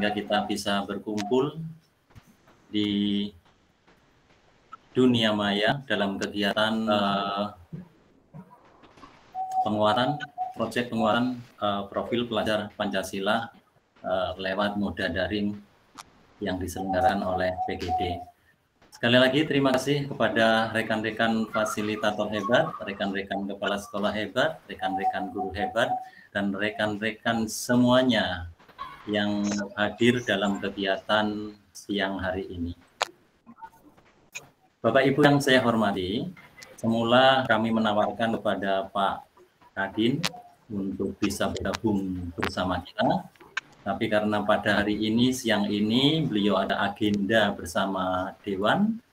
sehingga kita bisa berkumpul di dunia maya dalam kegiatan proyek penguatan profil pelajar Pancasila lewat moda daring yang diselenggarakan oleh PGD. Sekali lagi terima kasih kepada rekan-rekan fasilitator hebat, rekan-rekan kepala sekolah hebat, rekan-rekan guru hebat, dan rekan-rekan semuanya yang hadir dalam kegiatan siang hari ini. Bapak Ibu yang saya hormati, semula kami menawarkan kepada Pak Kadin untuk bisa bergabung bersama kita. Tapi karena pada hari ini, siang ini, beliau ada agenda bersama Dewan,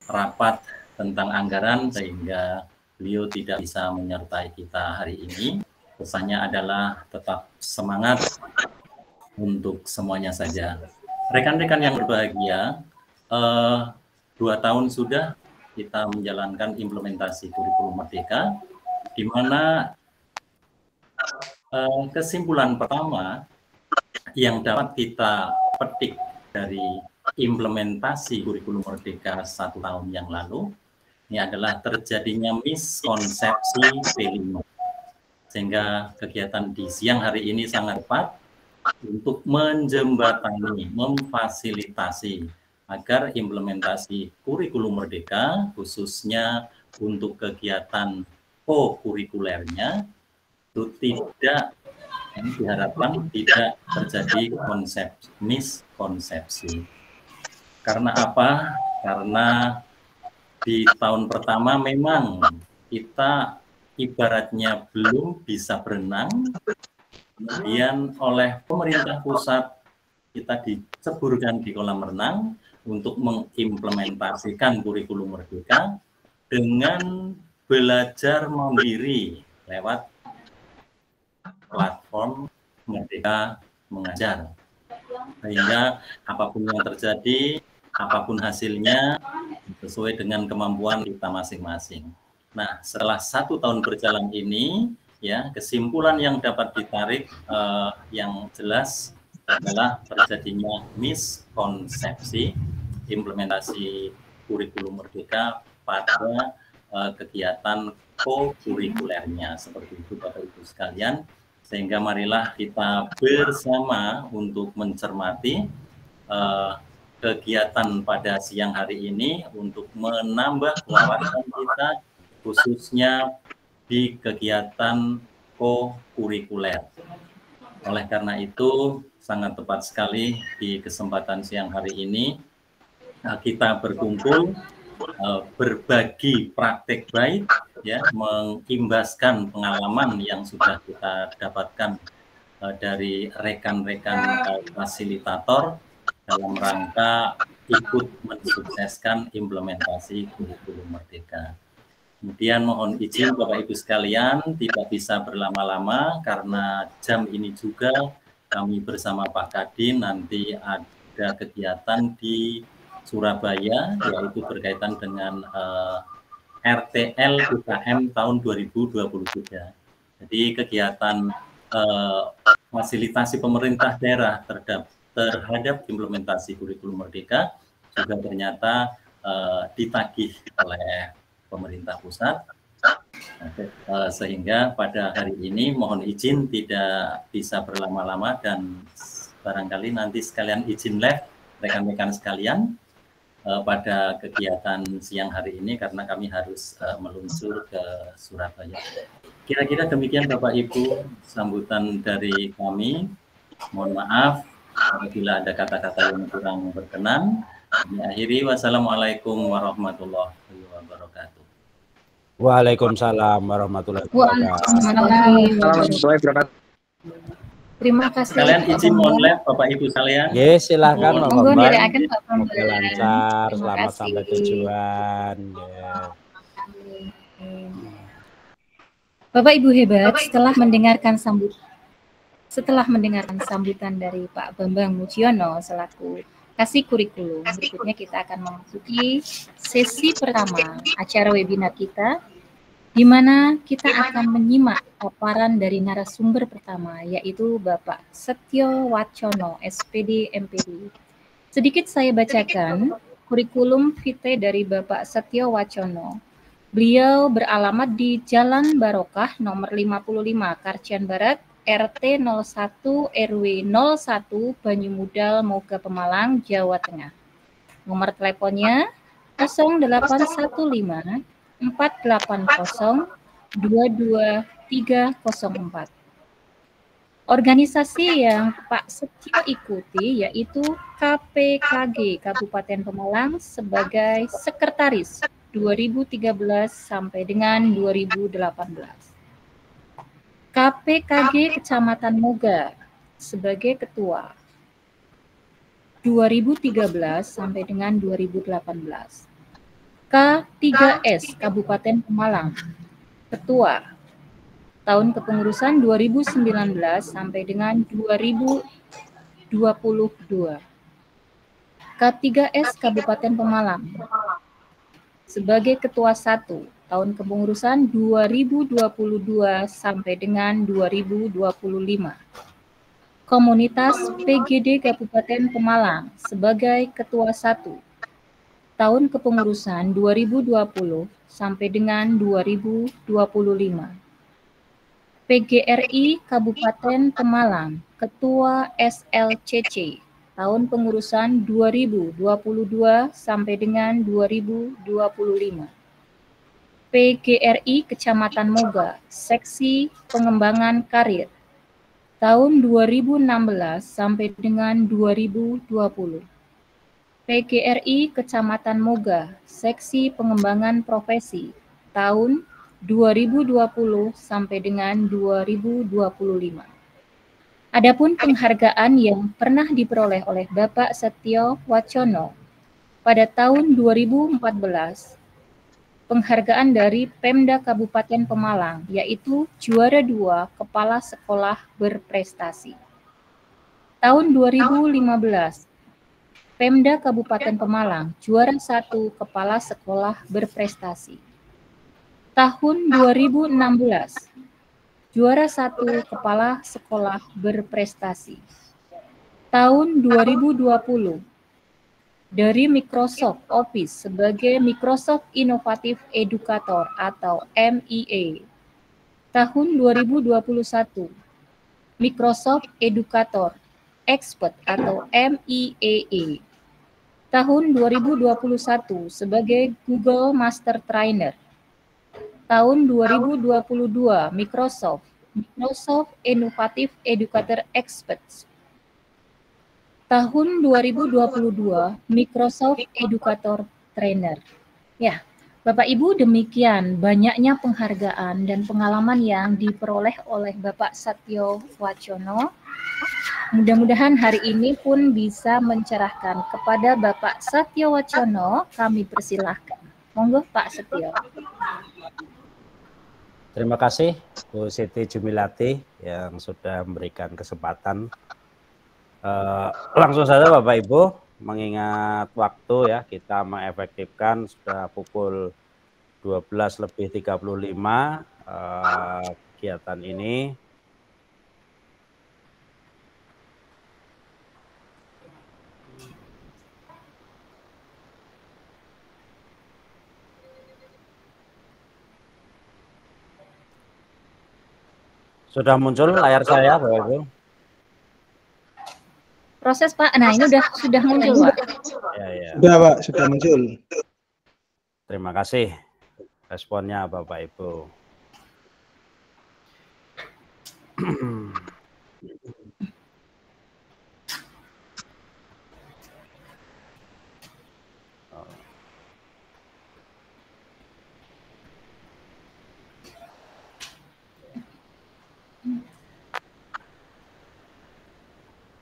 rapat tentang anggaran, sehingga beliau tidak bisa menyertai kita hari ini. Pesannya adalah tetap semangat untuk semuanya saja. Rekan-rekan yang berbahagia, 2 tahun sudah kita menjalankan implementasi kurikulum Merdeka, di mana kesimpulan pertama yang dapat kita petik dari implementasi kurikulum Merdeka 1 tahun yang lalu, ini adalah terjadinya miskonsepsi P5. Sehingga kegiatan di siang hari ini sangat tepat untuk menjembatani, memfasilitasi agar implementasi kurikulum Merdeka, khususnya untuk kegiatan co-kurikulernya, itu tidak, diharapkan tidak terjadi miskonsepsi. Karena apa? Karena di tahun pertama memang kita ibaratnya belum bisa berenang, kemudian oleh pemerintah pusat kita diceburkan di kolam renang untuk mengimplementasikan kurikulum Merdeka dengan belajar mandiri lewat platform Merdeka Mengajar. Sehingga apapun yang terjadi, apapun hasilnya, sesuai dengan kemampuan kita masing-masing. Nah, setelah 1 tahun berjalan ini, ya, kesimpulan yang dapat ditarik yang jelas adalah terjadinya miskonsepsi implementasi kurikulum Merdeka pada kegiatan co-kurikulernya, seperti itu Bapak Ibu sekalian. Sehingga marilah kita bersama untuk mencermati kegiatan pada siang hari ini untuk menambah wawasan kita, khususnya di kegiatan co-kurikuler. Oleh karena itu, sangat tepat sekali di kesempatan siang hari ini kita berkumpul, berbagi praktek baik, ya, mengimbaskan pengalaman yang sudah kita dapatkan dari rekan-rekan fasilitator dalam rangka ikut mensukseskan implementasi kurikulum Merdeka. Kemudian mohon izin Bapak Ibu sekalian, tidak bisa berlama-lama karena jam ini juga kami bersama Pak Kadin nanti ada kegiatan di Surabaya, yaitu berkaitan dengan RTL UKM tahun 2023. Jadi kegiatan fasilitasi pemerintah daerah terhadap implementasi kurikulum Merdeka juga ternyata ditagih oleh pemerintah pusat, sehingga pada hari ini mohon izin tidak bisa berlama-lama dan barangkali nanti sekalian izin live rekan-rekan sekalian pada kegiatan siang hari ini karena kami harus meluncur ke Surabaya. Kira-kira demikian Bapak Ibu sambutan dari kami. Mohon maaf apabila ada kata-kata yang kurang berkenan. Kami akhiri, wassalamualaikum warahmatullahi wabarakatuh. Waalaikumsalam warahmatullahi wabarakatuh. Terima kasih. Kalian izin online Bapak Ibu sekalian. Yes, silahkan Monggo Mbak. Lancar, selamat sampai tujuan. Yeah. Bapak Ibu hebat, setelah mendengarkan sambutan dari Pak Bambang Mujiono selaku Kasih Kurikulum, berikutnya kita akan memasuki sesi pertama acara webinar kita di mana kita akan menyimak paparan dari narasumber pertama, yaitu Bapak Setyo Wacono, SPD MPD. Sedikit saya bacakan kurikulum vitae dari Bapak Setyo Wacono. Beliau beralamat di Jalan Barokah nomor 55, Karcian Barat, RT 01 RW 01, Banyumudal, Moga Pemalang, Jawa Tengah. Nomor teleponnya 0815 480 22304. Organisasi yang Pak Setyo ikuti yaitu KPKG Kabupaten Pemalang sebagai sekretaris 2013 sampai dengan 2018. KPKG Kecamatan Moga sebagai ketua 2013 sampai dengan 2018. K3S Kabupaten Pemalang ketua tahun kepengurusan 2019 sampai dengan 2022. K3S Kabupaten Pemalang sebagai ketua 1 tahun kepengurusan 2022 sampai dengan 2025. Komunitas PGD Kabupaten Pemalang sebagai ketua 1 tahun kepengurusan 2020 sampai dengan 2025. PGRI Kabupaten Pemalang, Ketua SLCC, tahun pengurusan 2022 sampai dengan 2025. PGRI Kecamatan Moga, Seksi Pengembangan Karir, tahun 2016 sampai dengan 2020. PGRI Kecamatan Moga, Seksi Pengembangan Profesi, tahun 2020 sampai dengan 2025. Adapun penghargaan yang pernah diperoleh oleh Bapak Setyo Wacono pada tahun 2014, penghargaan dari Pemda Kabupaten Pemalang, yaitu juara 2 Kepala Sekolah Berprestasi. Tahun 2015, Pemda Kabupaten Pemalang, juara 1 Kepala Sekolah Berprestasi. Tahun 2016, juara 1 Kepala Sekolah Berprestasi. Tahun 2020, dari Microsoft Office sebagai Microsoft Innovative Educator atau MEA. Tahun 2021, Microsoft Educator Expert atau MEAA. Tahun 2021 sebagai Google Master Trainer. Tahun 2022 Microsoft Innovative Educator Experts. Tahun 2022 Microsoft Educator Trainer. Ya, Bapak Ibu, demikian banyaknya penghargaan dan pengalaman yang diperoleh oleh Bapak Setyo Wacono. Mudah-mudahan hari ini pun bisa mencerahkan. Kepada Bapak Setyo Wacono kami persilahkan. Monggo Pak Setyo. Terima kasih Bu Siti Jumilati yang sudah memberikan kesempatan. Langsung saja Bapak Ibu, mengingat waktu ya, kita mengefektifkan sudah pukul 12:35 kegiatan ini. Sudah muncul layar saya, Bapak Ibu? Proses Pak, nah ini sudah muncul Pak. Ya. Sudah Pak, sudah muncul. Terima kasih responnya Bapak Ibu.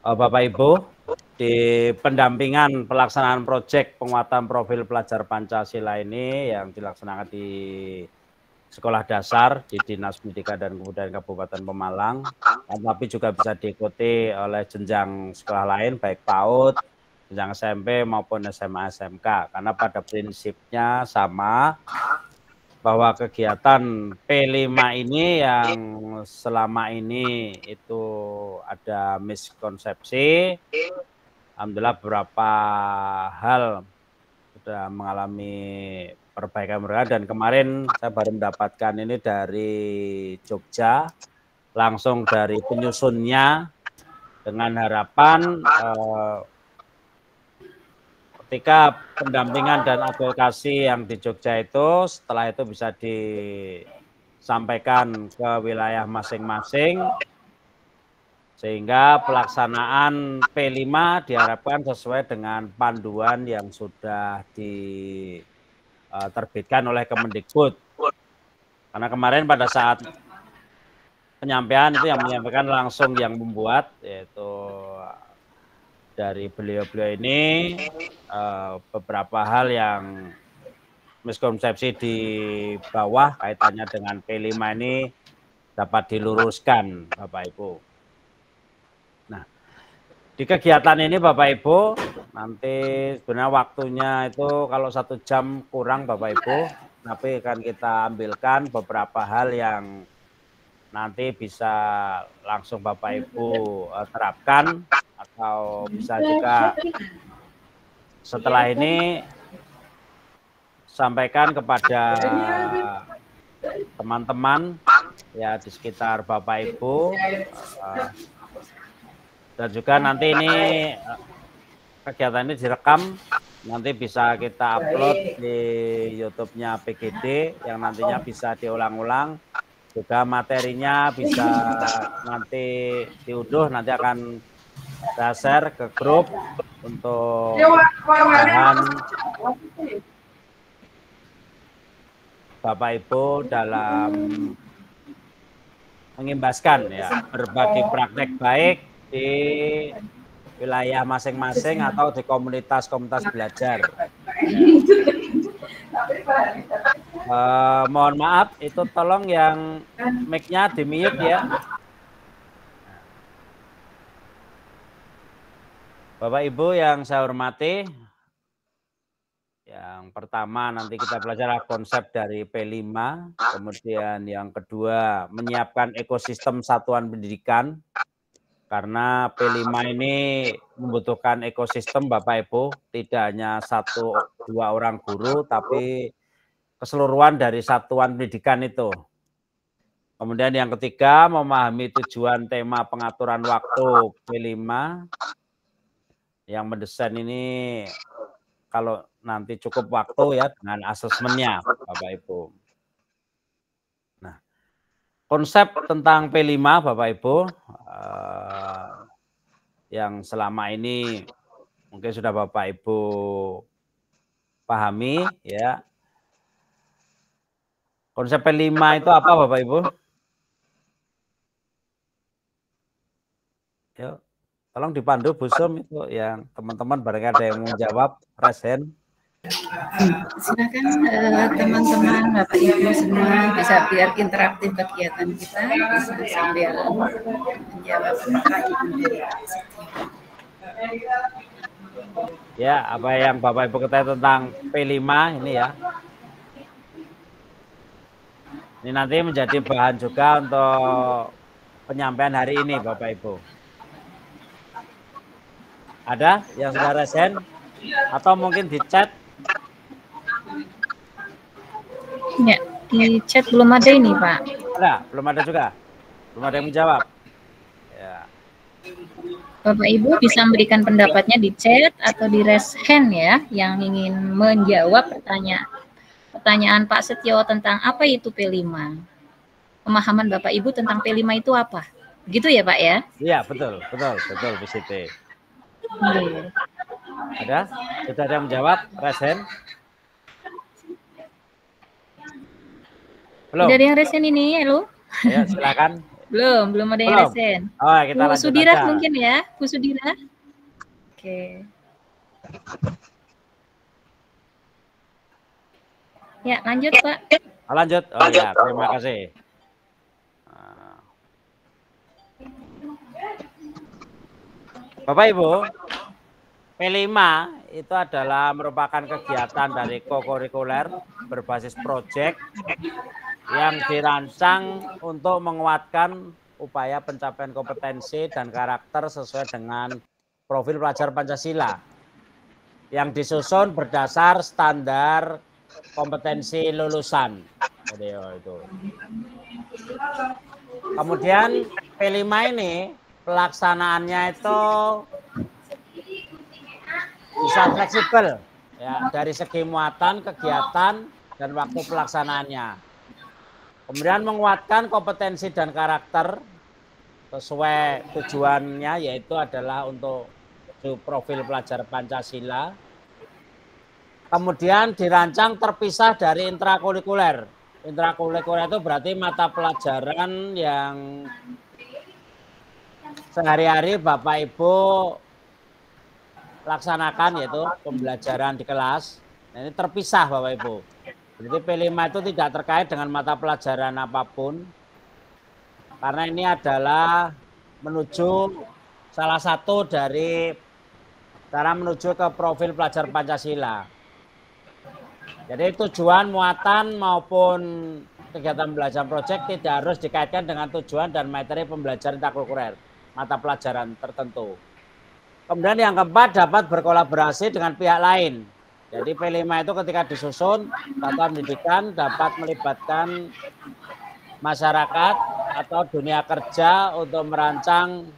Bapak Ibu, di pendampingan pelaksanaan proyek penguatan profil pelajar Pancasila ini yang dilaksanakan di sekolah dasar di Dinas Pendidikan dan Kebudayaan Kabupaten Pemalang, tapi juga bisa diikuti oleh jenjang sekolah lain baik PAUD, jenjang SMP maupun SMA SMK, karena pada prinsipnya sama, bahwa kegiatan P5 ini yang selama ini itu ada miskonsepsi. Alhamdulillah beberapa hal sudah mengalami perbaikan dan kemarin saya baru mendapatkan ini dari Jogja, langsung dari penyusunnya, dengan harapan ketika pendampingan dan advokasi yang di Jogja itu setelah itu bisa disampaikan ke wilayah masing-masing, sehingga pelaksanaan P5 diharapkan sesuai dengan panduan yang sudah diterbitkan oleh Kemendikbud. Karena kemarin pada saat penyampaian itu yang menyampaikan langsung yang membuat, yaitu dari beliau-beliau ini beberapa hal yang miskonsepsi di bawah kaitannya dengan P5 ini dapat diluruskan, Bapak Ibu. Nah, di kegiatan ini Bapak Ibu, nanti sebenarnya waktunya itu kalau 1 jam kurang Bapak Ibu, tapi akan kita ambilkan beberapa hal yang nanti bisa langsung Bapak Ibu terapkan, atau bisa juga setelah ini sampaikan kepada teman-teman ya di sekitar Bapak Ibu, dan juga nanti ini kegiatan ini direkam, nanti bisa kita upload di YouTube-nya PGD yang nantinya bisa diulang-ulang, juga materinya bisa nanti diunduh, nanti akan saya share ke grup untuk bahan Bapak Ibu dalam mengimbaskan ya berbagi praktek baik di wilayah masing-masing atau di komunitas-komunitas belajar. Mohon maaf, itu tolong yang mic-nya di-mute ya. Bapak Ibu yang saya hormati, yang pertama nanti kita belajar konsep dari P5, kemudian yang kedua menyiapkan ekosistem satuan pendidikan, karena P5 ini membutuhkan ekosistem Bapak Ibu, tidak hanya 1-2 orang guru, tapi keseluruhan dari satuan pendidikan itu. Kemudian yang ketiga, memahami tujuan tema pengaturan waktu P5, yang mendesain ini kalau nanti cukup waktu ya dengan asesmennya Bapak Ibu. Nah, konsep tentang P5 Bapak Ibu yang selama ini mungkin sudah Bapak Ibu pahami ya. Konsep P5 itu apa Bapak Ibu? Yuk, tolong dipandu Bu Sum itu yang teman-teman barangkali ada yang mau jawab, raise hand. Silakan teman-teman Bapak Ibu semua bisa biar interaktif kegiatan kita, bisa sambil menjawab pertanyaan dari ya, apa yang Bapak Ibu ketahui tentang P5 ini ya. Ini nanti menjadi bahan juga untuk penyampaian hari ini Bapak Ibu. Ada yang sudah resen atau mungkin di chat? Ya, di chat belum ada ini Pak. Ada, belum ada juga. Belum ada yang menjawab. Ya. Bapak Ibu bisa memberikan pendapatnya di chat atau di raise hand ya, yang ingin menjawab pertanyaan Pak Setio tentang apa itu P5. Pemahaman Bapak Ibu tentang P5 itu apa? Begitu ya Pak ya? Iya, betul Bu Siti. Ada? Sudah ada yang menjawab? Raise hand? Belum? Tidak ada yang raise hand ini, halo? Ya, silakan. Belum ada yang raise hand. Oh, kita Bu lanjut Sudira aja. mungkin ya, Bu Sudira. Oke. Ya, lanjut Pak. Lanjut. Oh ya, terima kasih. Bapak Ibu, P5 itu adalah merupakan kegiatan dari kokurikuler berbasis proyek yang dirancang untuk menguatkan upaya pencapaian kompetensi dan karakter sesuai dengan profil pelajar Pancasila yang disusun berdasar standar kompetensi lulusan. Itu. Kemudian P5 ini pelaksanaannya itu bisa fleksibel ya, dari segi muatan, kegiatan, dan waktu pelaksanaannya. Kemudian menguatkan kompetensi dan karakter sesuai tujuannya, yaitu adalah untuk profil pelajar Pancasila. Kemudian dirancang terpisah dari intrakurikuler. Intrakurikuler itu berarti mata pelajaran yang sehari-hari Bapak Ibu laksanakan, yaitu pembelajaran di kelas. Nah, ini terpisah Bapak Ibu. Jadi P5 itu tidak terkait dengan mata pelajaran apapun. Karena ini adalah menuju salah satu dari cara menuju ke profil pelajar Pancasila. Jadi tujuan muatan maupun kegiatan belajar proyek tidak harus dikaitkan dengan tujuan dan materi pembelajaran intrakurikuler, mata pelajaran tertentu. Kemudian yang keempat, dapat berkolaborasi dengan pihak lain. Jadi P5 itu ketika disusun, satuan pendidikan dapat melibatkan masyarakat atau dunia kerja untuk merancang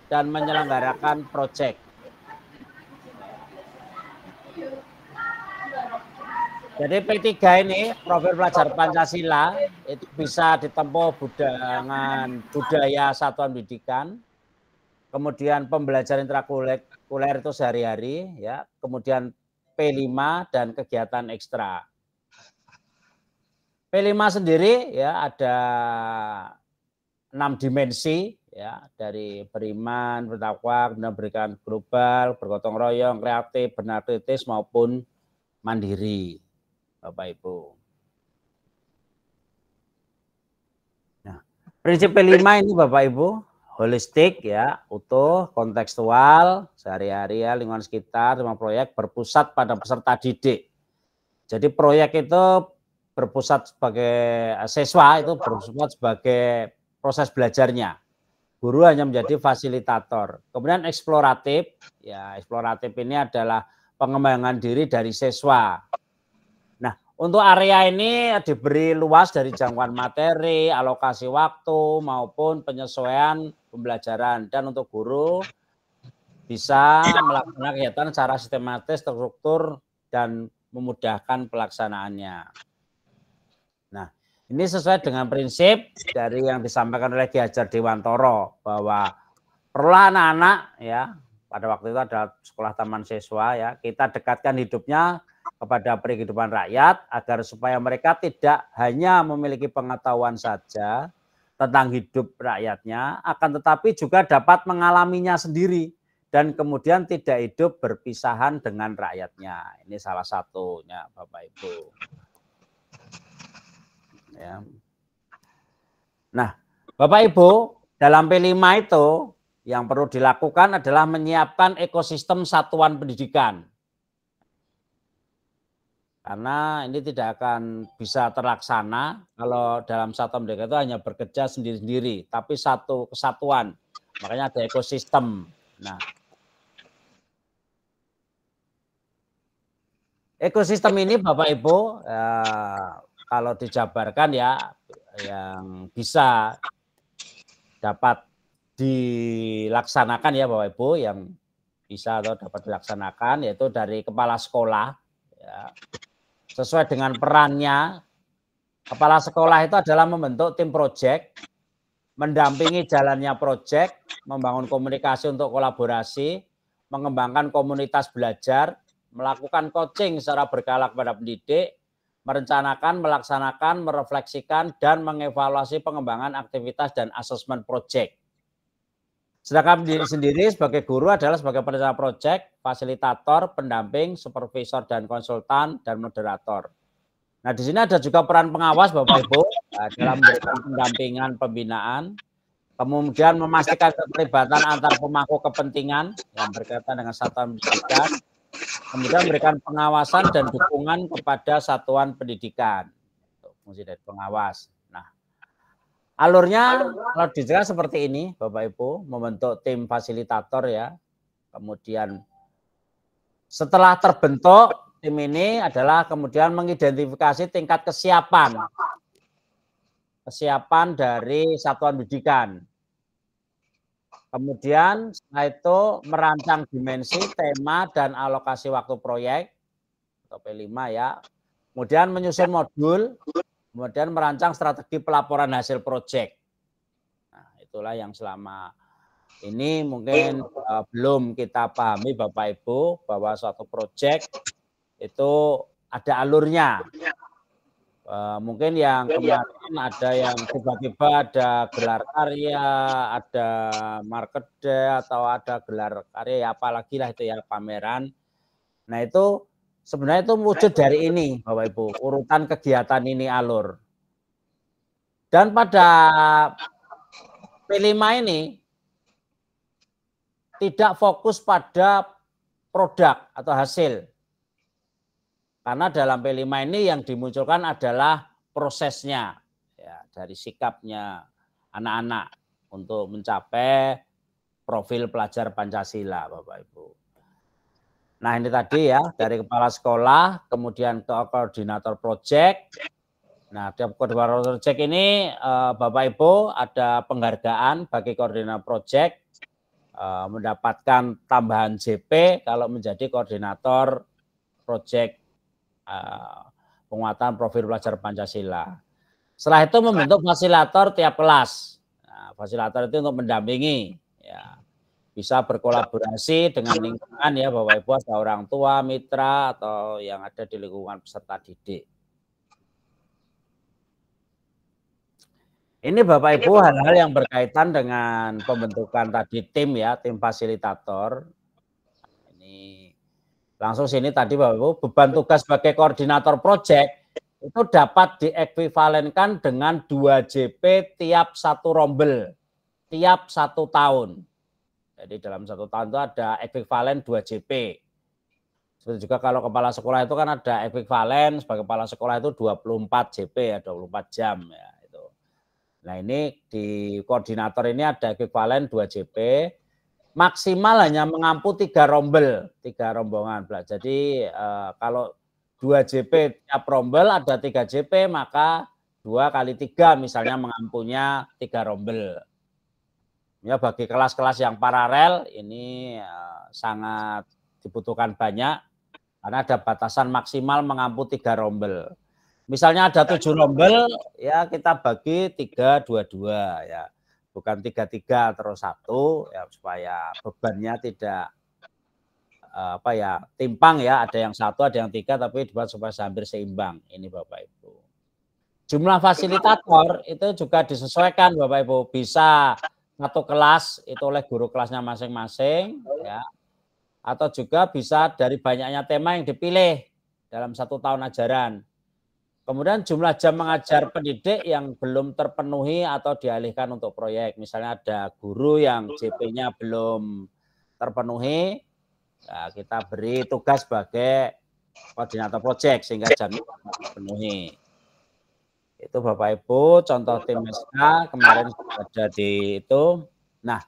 dan menyelenggarakan proyek. Jadi P3 ini, profil pelajar Pancasila, itu bisa ditempuh dengan budaya satuan pendidikan, kemudian pembelajaran intrakurikuler itu sehari-hari, ya, kemudian P5 dan kegiatan ekstra. P5 sendiri ya ada 6 dimensi, ya, dari beriman, bertakwa, kemudian berikan global, bergotong royong, kreatif, benar kritis maupun mandiri, Bapak Ibu. Nah, prinsip P5 ini Bapak Ibu holistik ya, utuh, kontekstual, sehari-hari ya, lingkungan sekitar, tema proyek berpusat pada peserta didik. Jadi proyek itu berpusat sebagai siswa, itu berpusat sebagai proses belajarnya. Guru hanya menjadi fasilitator. Kemudian eksploratif, ya eksploratif ini adalah pengembangan diri dari siswa. Nah, untuk area ini diberi luas dari jangkauan materi, alokasi waktu, maupun penyesuaian pembelajaran. Dan untuk guru bisa melakukan kegiatan secara sistematis, terstruktur, dan memudahkan pelaksanaannya. Nah, ini sesuai dengan prinsip dari yang disampaikan oleh Ki Hajar Dewantoro, bahwa perlu anak-anak ya, pada waktu itu ada sekolah taman siswa ya, kita dekatkan hidupnya kepada kehidupan rakyat agar supaya mereka tidak hanya memiliki pengetahuan saja tentang hidup rakyatnya, akan tetapi juga dapat mengalaminya sendiri dan kemudian tidak hidup berpisahan dengan rakyatnya. Ini salah satunya Bapak Ibu. Ya. Nah, Bapak Ibu, dalam P5 itu yang perlu dilakukan adalah menyiapkan ekosistem satuan pendidikan. Karena ini tidak akan bisa terlaksana kalau dalam satuan pendidikan itu hanya bekerja sendiri-sendiri, tapi satu kesatuan. Makanya ada ekosistem. Nah, ekosistem ini Bapak Ibu kalau dijabarkan ya, yang bisa dapat dilaksanakan ya Bapak Ibu, yang bisa atau dapat dilaksanakan yaitu dari kepala sekolah ya. Sesuai dengan perannya, kepala sekolah itu adalah membentuk tim proyek, mendampingi jalannya proyek, membangun komunikasi untuk kolaborasi, mengembangkan komunitas belajar, melakukan coaching secara berkala kepada pendidik, merencanakan, melaksanakan, merefleksikan, dan mengevaluasi pengembangan aktivitas dan asesmen proyek. Sedangkan diri sendiri sebagai guru adalah sebagai perencana proyek, fasilitator, pendamping, supervisor dan konsultan, dan moderator. Nah, di sini ada juga peran pengawas Bapak Ibu dalam memberikan pendampingan pembinaan, Kemudian memastikan keterlibatan antar pemangku kepentingan yang berkaitan dengan satuan pendidikan. Kemudian memberikan pengawasan dan dukungan kepada satuan pendidikan. Fungsi dari pengawas. Nah, alurnya kalau dijelaskan seperti ini, Bapak Ibu, membentuk tim fasilitator ya. Kemudian setelah terbentuk tim ini adalah kemudian mengidentifikasi tingkat kesiapan dari satuan pendidikan. Kemudian setelah itu merancang dimensi, tema, dan alokasi waktu proyek atau P5 ya. Kemudian menyusun modul, kemudian merancang strategi pelaporan hasil proyek. Nah, itulah yang selama ini mungkin belum kita pahami Bapak Ibu bahwa suatu proyek itu ada alurnya. Mungkin yang kemarin ada yang tiba-tiba ada gelar karya, ada market day, atau ada gelar karya, apalagi lah itu ya pameran. Nah itu sebenarnya itu wujud dari ini Bapak Ibu, urutan kegiatan ini alur. Dan pada P5 ini tidak fokus pada produk atau hasil. Karena dalam P5 ini yang dimunculkan adalah prosesnya, ya, dari sikapnya anak-anak untuk mencapai profil pelajar Pancasila, Bapak Ibu. Nah ini tadi ya, dari kepala sekolah, kemudian ke koordinator proyek. Nah di koordinator proyek ini, Bapak Ibu, ada penghargaan bagi koordinator proyek, mendapatkan tambahan JP kalau menjadi koordinator proyek penguatan profil pelajar Pancasila. Setelah itu membentuk fasilitator tiap kelas. Nah, fasilitator itu untuk mendampingi, ya, bisa berkolaborasi dengan lingkungan ya Bapak Ibu, ada orang tua, mitra atau yang ada di lingkungan peserta didik. Ini Bapak Ibu hal-hal yang berkaitan dengan pembentukan tadi tim ya, tim fasilitator. Langsung sini tadi Bapak Ibu, beban tugas sebagai koordinator proyek itu dapat diekuivalenkan dengan 2 JP tiap 1 rombel, tiap 1 tahun. Jadi dalam 1 tahun itu ada ekuivalen 2 JP. Seperti juga kalau kepala sekolah itu kan ada ekuivalen sebagai kepala sekolah itu 24 JP ya, 24 jam ya itu. Nah ini di koordinator ini ada ekuivalen 2 JP. Maksimal hanya mengampu 3 rombel, 3 rombongan. Jadi kalau 2 JP tiap rombel ada 3 JP, maka 2 kali 3 misalnya mengampunya 3 rombel. Ya bagi kelas-kelas yang paralel ini sangat dibutuhkan banyak karena ada batasan maksimal mengampu 3 rombel. Misalnya ada 7 rombel, ya kita bagi 3, 2, 2 ya. Bukan 3 terus 1 ya supaya bebannya tidak timpang ya, ada yang 1 ada yang 3 tapi dibuat supaya hampir seimbang ini Bapak Ibu. Jumlah fasilitator itu juga disesuaikan Bapak Ibu, bisa 1 kelas itu oleh guru kelasnya masing-masing ya, atau juga bisa dari banyaknya tema yang dipilih dalam 1 tahun ajaran. Kemudian jumlah jam mengajar pendidik yang belum terpenuhi atau dialihkan untuk proyek. Misalnya ada guru yang JP-nya belum terpenuhi, ya kita beri tugas sebagai koordinator proyek sehingga jamnya terpenuhi. Itu Bapak Ibu contoh tim SK kemarin ada di itu. Nah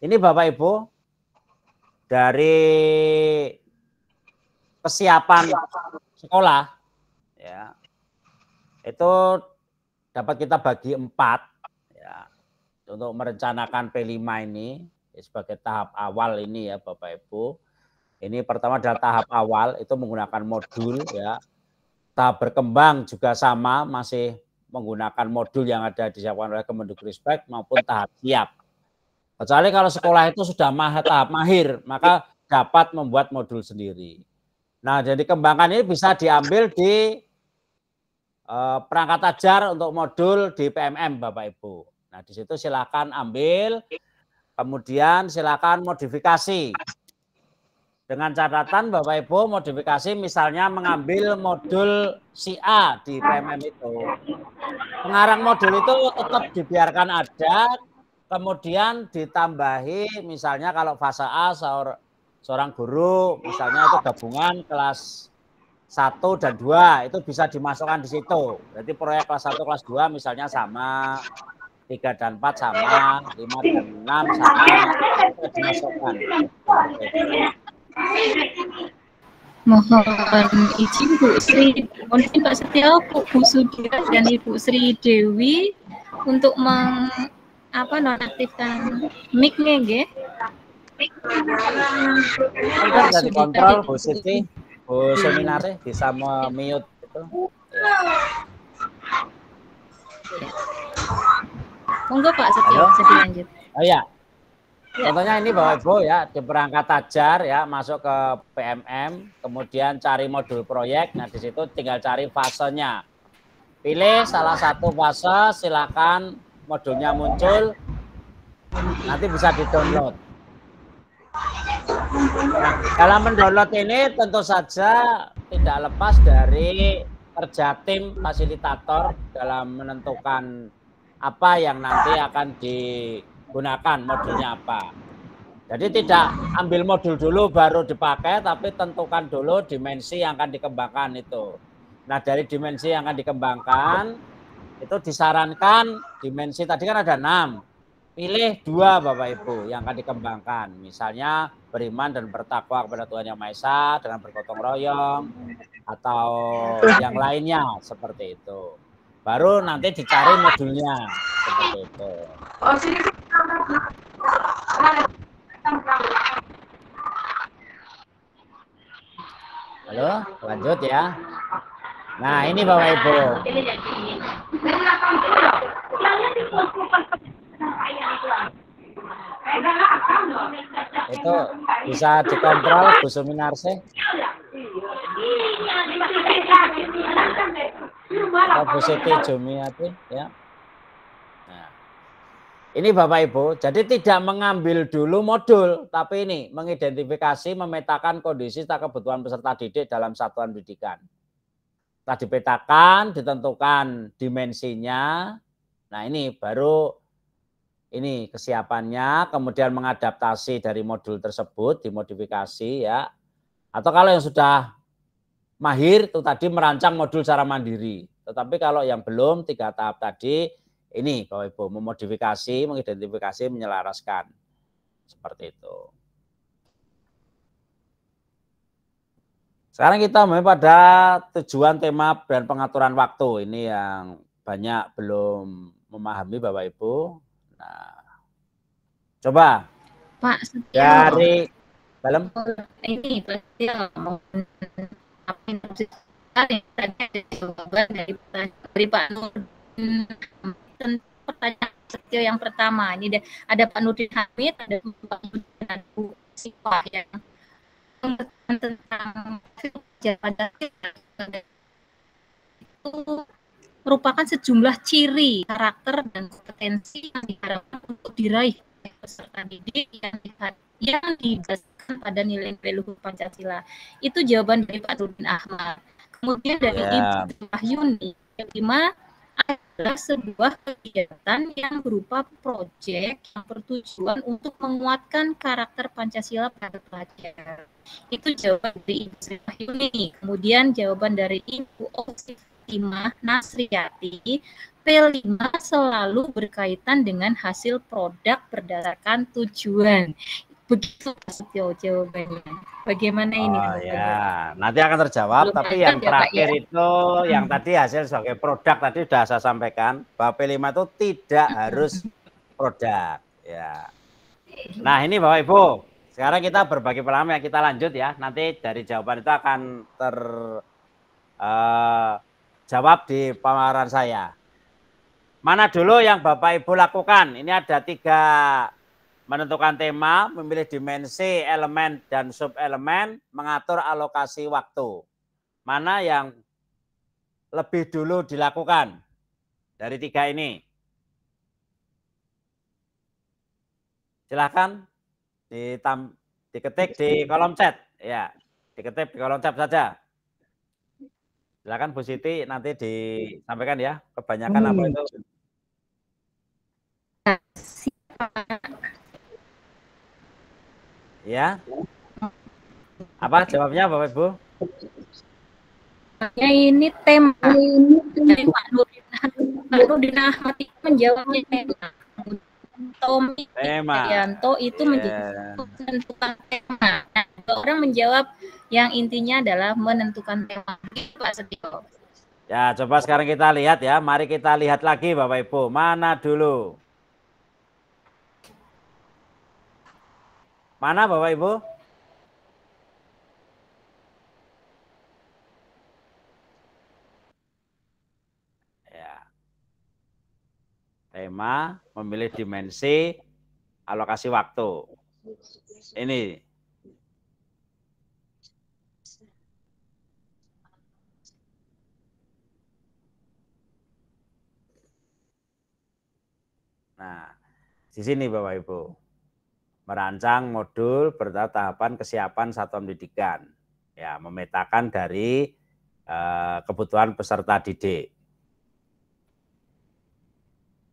ini Bapak Ibu dari kesiapan sekolah ya. Itu dapat kita bagi 4 ya, untuk merencanakan P5 ini ya, sebagai tahap awal ini ya Bapak Ibu. Ini pertama adalah tahap awal itu menggunakan modul ya. Tahap berkembang juga sama, masih menggunakan modul yang ada disiapkan oleh Kemendikbudristek maupun tahap siap. Kecuali kalau sekolah itu sudah tahap mahir, maka dapat membuat modul sendiri. Nah, jadi kembangkan ini bisa diambil di perangkat ajar untuk modul di PMM Bapak Ibu. Nah di situ silakan ambil, kemudian silakan modifikasi. Dengan catatan Bapak Ibu modifikasi misalnya mengambil modul si A di PMM itu. Pengarang modul itu tetap dibiarkan ada, kemudian ditambahi misalnya kalau fase A seorang guru misalnya itu gabungan kelas 1 dan 2 itu bisa dimasukkan di situ. Berarti proyek kelas 1 kelas 2 misalnya sama, 3 dan 4 sama, 5 dan 6 sama, bisa dimasukkan. Mohon izin Bu Sri, mungkin Pak Setio, Bu Sudia dan Ibu Sri Dewi untuk nonaktifkan mic-nya nggih. Sebentar bisa dikontrol Bu Siti, Bu Suminare bisa mute itu. Ya. Monggo Pak Setio, bisa dilanjut. Oh iya. Contohnya ini Bapak Ibu ya, di perangkat ajar ya, masuk ke PMM, kemudian cari modul proyek. Nah, di situ tinggal cari fasenya. Pilih salah satu fase, silakan modulnya muncul. Nanti bisa di-download. Nah, dalam mendownload ini tentu saja tidak lepas dari kerja tim fasilitator dalam menentukan apa yang nanti akan digunakan modulnya apa. Jadi tidak ambil modul dulu baru dipakai, tapi tentukan dulu dimensi yang akan dikembangkan itu. Nah, dari dimensi yang akan dikembangkan itu disarankan dimensi tadi kan ada 6. Pilih 2 Bapak Ibu yang akan dikembangkan. Misalnya beriman dan bertakwa kepada Tuhan Yang Maha Esa dengan bergotong royong atau yang lainnya seperti itu. Baru nanti dicari modulnya seperti itu. Halo, lanjut ya. Nah, ini Bapak Ibu. Itu bisa dikontrol Bu Suminarse. Atau Bu Siti Jumiati ya. Nah, ini Bapak Ibu, jadi tidak mengambil dulu modul, tapi ini mengidentifikasi, memetakan kondisi serta kebutuhan peserta didik dalam satuan pendidikan. Setelah dipetakan, ditentukan dimensinya. Nah, ini baru ini kesiapannya, kemudian mengadaptasi dari modul tersebut, dimodifikasi ya. Atau kalau yang sudah mahir itu tadi merancang modul secara mandiri. Tetapi kalau yang belum 3 tahap tadi, ini Bapak Ibu memodifikasi, mengidentifikasi, menyelaraskan. Seperti itu. Sekarang kita pada tujuan, tema, dan pengaturan waktu. Ini yang banyak belum memahami Bapak Ibu. Nah, coba Pak Setio, dari dalam ini Pak Setio tadi ada jawaban dari Pak Nurdin tentang pertanyaan Setio yang pertama. Ini ada Pak Nurdin Hamid, ada Pak Nurdin dan Bu Sipa yang tentang pada itu merupakan sejumlah ciri karakter dan kompetensi yang diharapkan untuk diraih peserta didik yang didasarkan pada nilai-nilai luhur Pancasila. Itu jawaban dari Pak Nurdin Ahmad. Kemudian dari Ibu Wahyuni, yang kelima adalah sebuah kegiatan yang berupa proyek yang bertujuan untuk menguatkan karakter Pancasila pada pelajar. Itu jawaban dari Ibu Sri Wahyuni. Kemudian jawaban dari Ibu Osifimah Nasriati, P5 selalu berkaitan dengan hasil produk berdasarkan tujuan. Begitu Pak Setio jawabannya. Bagaimana ini? Oh ya, nanti akan terjawab. Belum tapi yang terakhir ya, itu yang tadi hasil sebagai produk tadi sudah saya sampaikan bahwa P5 itu tidak harus produk. Ya. Nah ini Bapak Ibu, sekarang kita berbagi pengalaman, kita lanjut ya. Nanti dari jawaban itu akan terjawab di paparan saya. Mana dulu yang Bapak Ibu lakukan? Ini ada 3. Menentukan tema, memilih dimensi, elemen, dan subelemen, mengatur alokasi waktu. Mana yang lebih dulu dilakukan dari 3 ini? Silahkan diketik di kolom chat. Ya, diketik di kolom chat saja. Silahkan Bu Siti nanti disampaikan ya, kebanyakan apa itu. Ya. Apa jawabnya Bapak Ibu? Ini tema dari Pak Nurdin Ahmad itu menjawabnya tema. Tommy Yanto itu menentukan tema. Nah, orang menjawab yang intinya adalah menentukan tema. Pak Setio. Ya, coba sekarang kita lihat ya. Mari kita lihat lagi Bapak Ibu. Mana dulu? Mana Bapak Ibu? Ya. Tema memilih dimensi alokasi waktu. Ini. Nah, di sini Bapak Ibu. Merancang modul bertahapan kesiapan satuan pendidikan. Ya, memetakan dari kebutuhan peserta didik.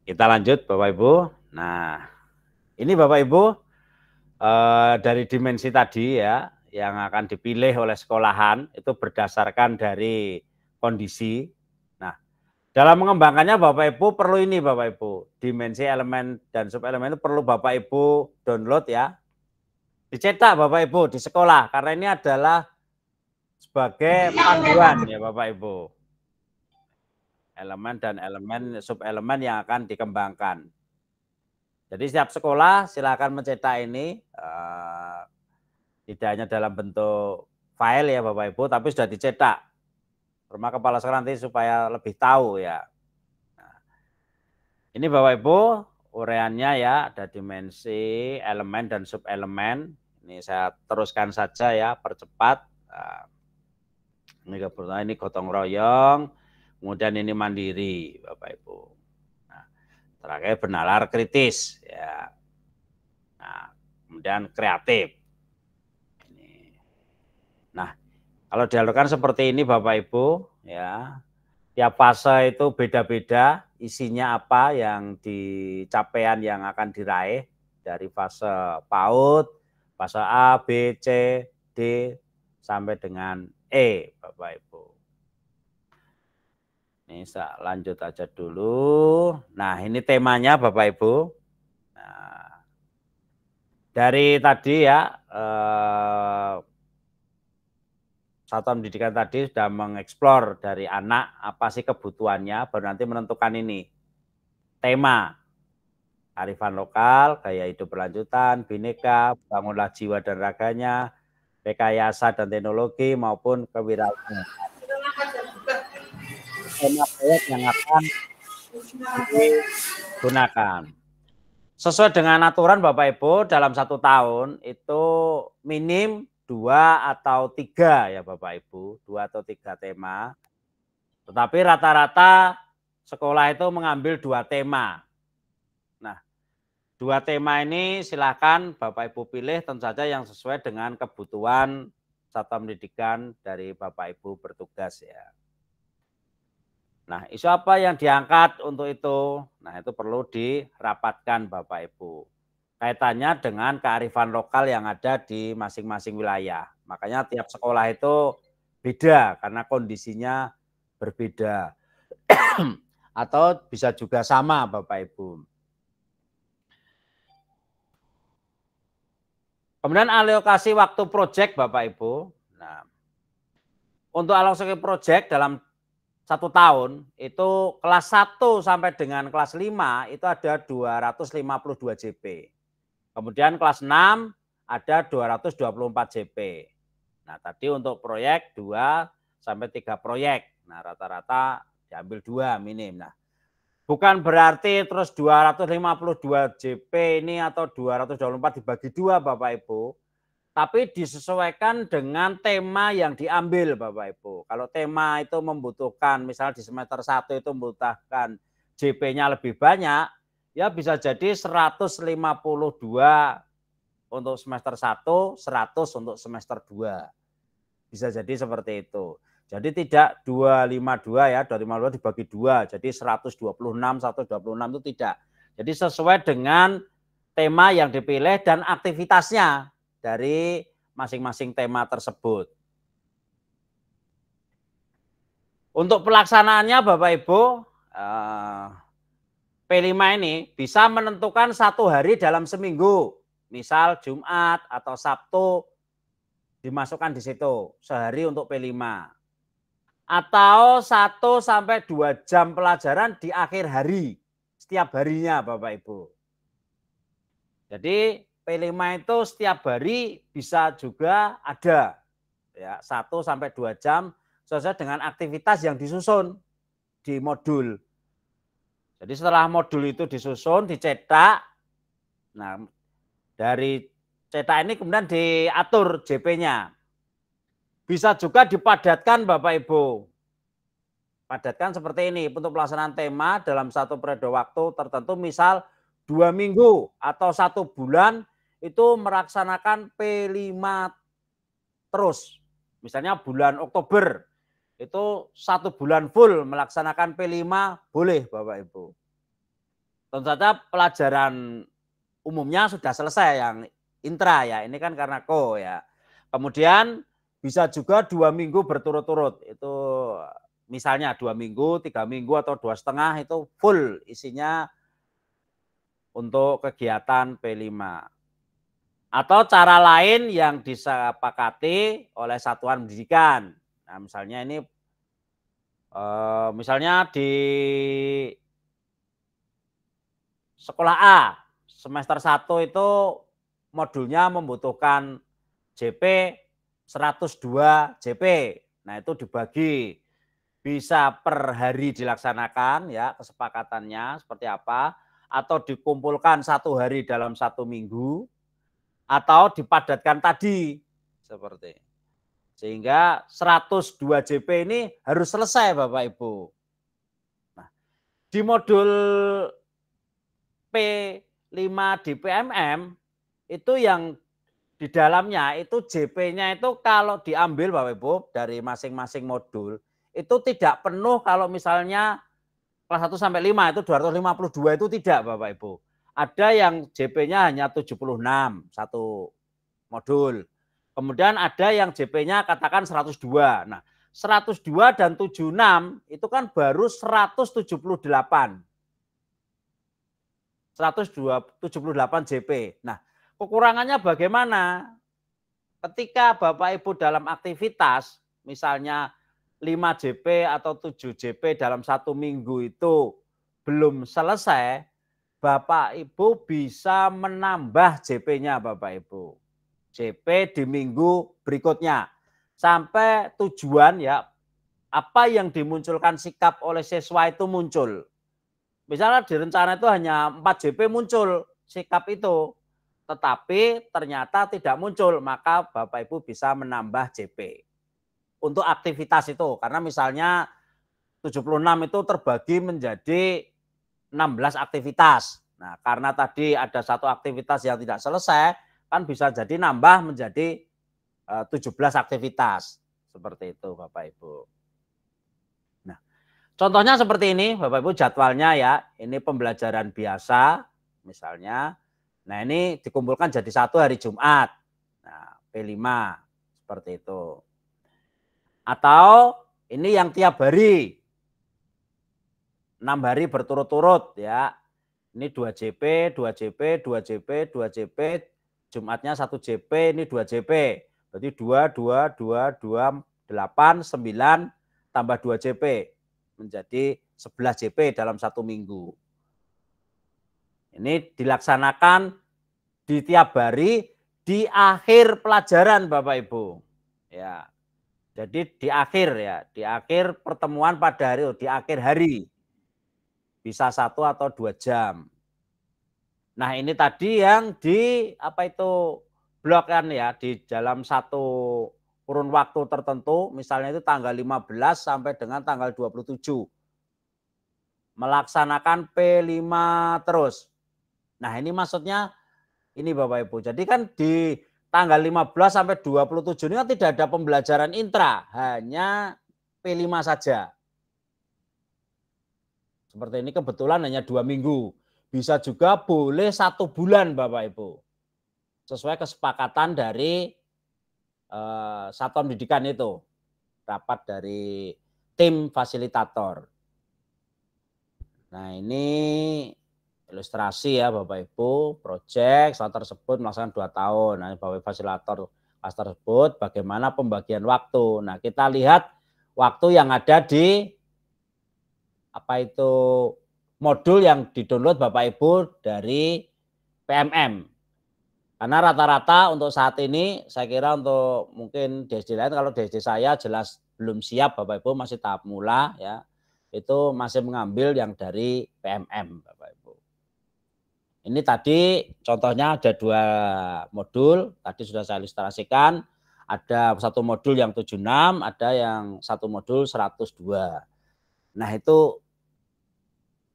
Kita lanjut Bapak Ibu. Nah, ini Bapak Ibu dari dimensi tadi ya, yang akan dipilih oleh sekolahan itu berdasarkan dari kondisi. Nah, dalam mengembangkannya Bapak Ibu perlu ini Bapak Ibu, dimensi elemen dan subelemen itu perlu Bapak Ibu download ya, dicetak Bapak Ibu di sekolah karena ini adalah sebagai panduan ya Bapak Ibu. Elemen dan elemen subelemen yang akan dikembangkan. Jadi setiap sekolah silakan mencetak ini tidak hanya dalam bentuk file ya Bapak Ibu, tapi sudah dicetak. Rumah kepala sekolah nanti supaya lebih tahu ya. Nah, ini Bapak Ibu uraiannya ya, ada dimensi, elemen dan subelemen. Ini saya teruskan saja ya, percepat. Nah, ini gotong royong, kemudian ini mandiri Bapak Ibu. Nah, terakhir bernalar kritis ya. Nah, kemudian kreatif. Nah, kalau dialurkan seperti ini Bapak Ibu ya, tiap fase itu beda-beda isinya apa yang capaian yang akan diraih dari fase PAUD, fase A, B, C, D sampai dengan E Bapak Ibu. Ini saya lanjut aja dulu. Nah, ini temanya Bapak Ibu. Nah, dari tadi ya satuan pendidikan tadi sudah mengeksplor dari anak apa sih kebutuhannya, baru nanti menentukan ini tema kearifan lokal, gaya hidup berlanjutan, bineka, bangunlah jiwa dan raganya, rekayasa dan teknologi maupun kewirausahaan. Tema proyek yang akan digunakan. Sesuai dengan aturan Bapak Ibu dalam 1 tahun itu minim 2 atau 3 ya Bapak Ibu, 2 atau 3 tema. Tetapi rata-rata sekolah itu mengambil 2 tema. Nah, 2 tema ini silakan Bapak Ibu pilih tentu saja yang sesuai dengan kebutuhan satuan pendidikan dari Bapak Ibu bertugas ya. Nah, isu apa yang diangkat untuk itu? Nah, itu perlu dirapatkan Bapak Ibu. Kaitannya dengan kearifan lokal yang ada di masing-masing wilayah. Makanya tiap sekolah itu beda karena kondisinya berbeda. Atau bisa juga sama Bapak Ibu. Kemudian alokasi waktu proyek Bapak Ibu. Nah, untuk alokasi proyek dalam 1 tahun itu kelas 1 sampai dengan kelas 5 itu ada 252 JP. Kemudian kelas 6 ada 224 JP. Nah, tadi untuk proyek 2 sampai 3 proyek. Nah, rata-rata diambil 2 minim. Nah, bukan berarti terus 252 JP ini atau 224 dibagi 2 Bapak Ibu. Tapi disesuaikan dengan tema yang diambil Bapak Ibu. Kalau tema itu membutuhkan, misalnya di semester 1 itu membutuhkan JP-nya lebih banyak, ya bisa jadi 152 untuk semester 1, 100 untuk semester 2. Bisa jadi seperti itu. Jadi tidak 252 ya, 252 dibagi 2, jadi 126 itu tidak. Jadi sesuai dengan tema yang dipilih dan aktivitasnya dari masing-masing tema tersebut. Untuk pelaksanaannya Bapak Ibu, P5 ini bisa menentukan 1 hari dalam seminggu. Misal Jumat atau Sabtu dimasukkan di situ, sehari untuk P5. Atau 1 sampai 2 jam pelajaran di akhir hari, setiap harinya Bapak Ibu. Jadi P5 itu setiap hari bisa juga ada ya 1 sampai 2 jam sesuai dengan aktivitas yang disusun di modul. Jadi setelah modul itu disusun, dicetak, nah dari cetak ini kemudian diatur JP-nya. Bisa juga dipadatkan Bapak Ibu. Padatkan seperti ini untuk pelaksanaan tema dalam satu periode waktu tertentu, misal 2 minggu atau 1 bulan itu melaksanakan P5 terus. Misalnya bulan Oktober itu 1 bulan full melaksanakan P5 boleh Bapak Ibu. Tentu saja pelajaran umumnya sudah selesai yang intra ya, ini kan karena ko ya. Kemudian bisa juga 2 minggu berturut-turut, itu misalnya 2 minggu, 3 minggu atau 2,5 itu full isinya untuk kegiatan P5. Atau cara lain yang disepakati oleh satuan pendidikan. Nah, misalnya ini, misalnya di sekolah A, semester 1 itu modulnya membutuhkan JP 102 JP. Nah, itu dibagi. Bisa per hari dilaksanakan ya, kesepakatannya seperti apa. Atau dikumpulkan 1 hari dalam 1 minggu. Atau dipadatkan tadi. Seperti sehingga 102 JP ini harus selesai Bapak Ibu. Nah, di modul P5 di PMM itu yang di dalamnya itu JP-nya itu kalau diambil Bapak Ibu dari masing-masing modul itu tidak penuh. Kalau misalnya kelas 1 sampai 5 itu 252 itu tidak Bapak Ibu. Ada yang JP-nya hanya 76 satu modul. Kemudian ada yang JP-nya katakan 102. Nah, 102 dan 76 itu kan baru 178. 178 JP. Nah, kekurangannya bagaimana? Ketika Bapak Ibu dalam aktivitas, misalnya 5 JP atau 7 JP dalam 1 minggu itu belum selesai, Bapak Ibu bisa menambah JP-nya Bapak Ibu. JP di minggu berikutnya. Sampai tujuan ya, apa yang dimunculkan sikap oleh siswa itu muncul. Misalnya di rencana itu hanya 4 JP muncul sikap itu. Tetapi ternyata tidak muncul, maka Bapak Ibu bisa menambah JP. Untuk aktivitas itu, karena misalnya 76 itu terbagi menjadi 16 aktivitas. Nah, karena tadi ada 1 aktivitas yang tidak selesai, kan bisa jadi nambah menjadi 17 aktivitas. Seperti itu Bapak Ibu. Nah, contohnya seperti ini Bapak Ibu jadwalnya ya. Ini pembelajaran biasa misalnya. Nah, ini dikumpulkan jadi 1 hari Jumat. Nah, P5 seperti itu. Atau ini yang tiap hari. 6 hari berturut-turut ya. Ini 2 JP, 2 JP, 2 JP, 2 JP. Jumatnya 1 JP, ini 2 JP. Berarti 2, 2, 2, 2, 8, 9, tambah 2 JP. Menjadi 11 JP dalam 1 minggu. Ini dilaksanakan di tiap hari di akhir pelajaran Bapak Ibu. Ya. Jadi di akhir ya, di akhir pertemuan pada hari, di akhir hari. Bisa 1 atau 2 jam. Nah, ini tadi yang di apa itu blok kan ya, di dalam 1 kurun waktu tertentu, misalnya itu tanggal 15 sampai dengan tanggal 27. Melaksanakan P5 terus. Nah, ini maksudnya ini Bapak Ibu. Jadi kan di tanggal 15 sampai 27 ini kan tidak ada pembelajaran intra, hanya P5 saja. Seperti ini kebetulan hanya 2 minggu. bisa juga boleh 1 bulan Bapak Ibu. Sesuai kesepakatan dari satuan pendidikan itu. Rapat dari tim fasilitator. Nah ini ilustrasi ya Bapak Ibu, proyek saat tersebut melaksanakan 2 tahun. Nah Bapak Ibu fasilitator kelas tersebut bagaimana pembagian waktu. Nah kita lihat waktu yang ada di modul yang di-download Bapak Ibu dari PMM. Karena rata-rata untuk saat ini saya kira untuk mungkin DSD lain, kalau DSD saya jelas belum siap Bapak Ibu, masih tahap mula ya. Itu masih mengambil yang dari PMM Bapak Ibu. Ini tadi contohnya ada 2 modul, tadi sudah saya ilustrasikan. Ada 1 modul yang 76, ada yang 1 modul 102. Nah itu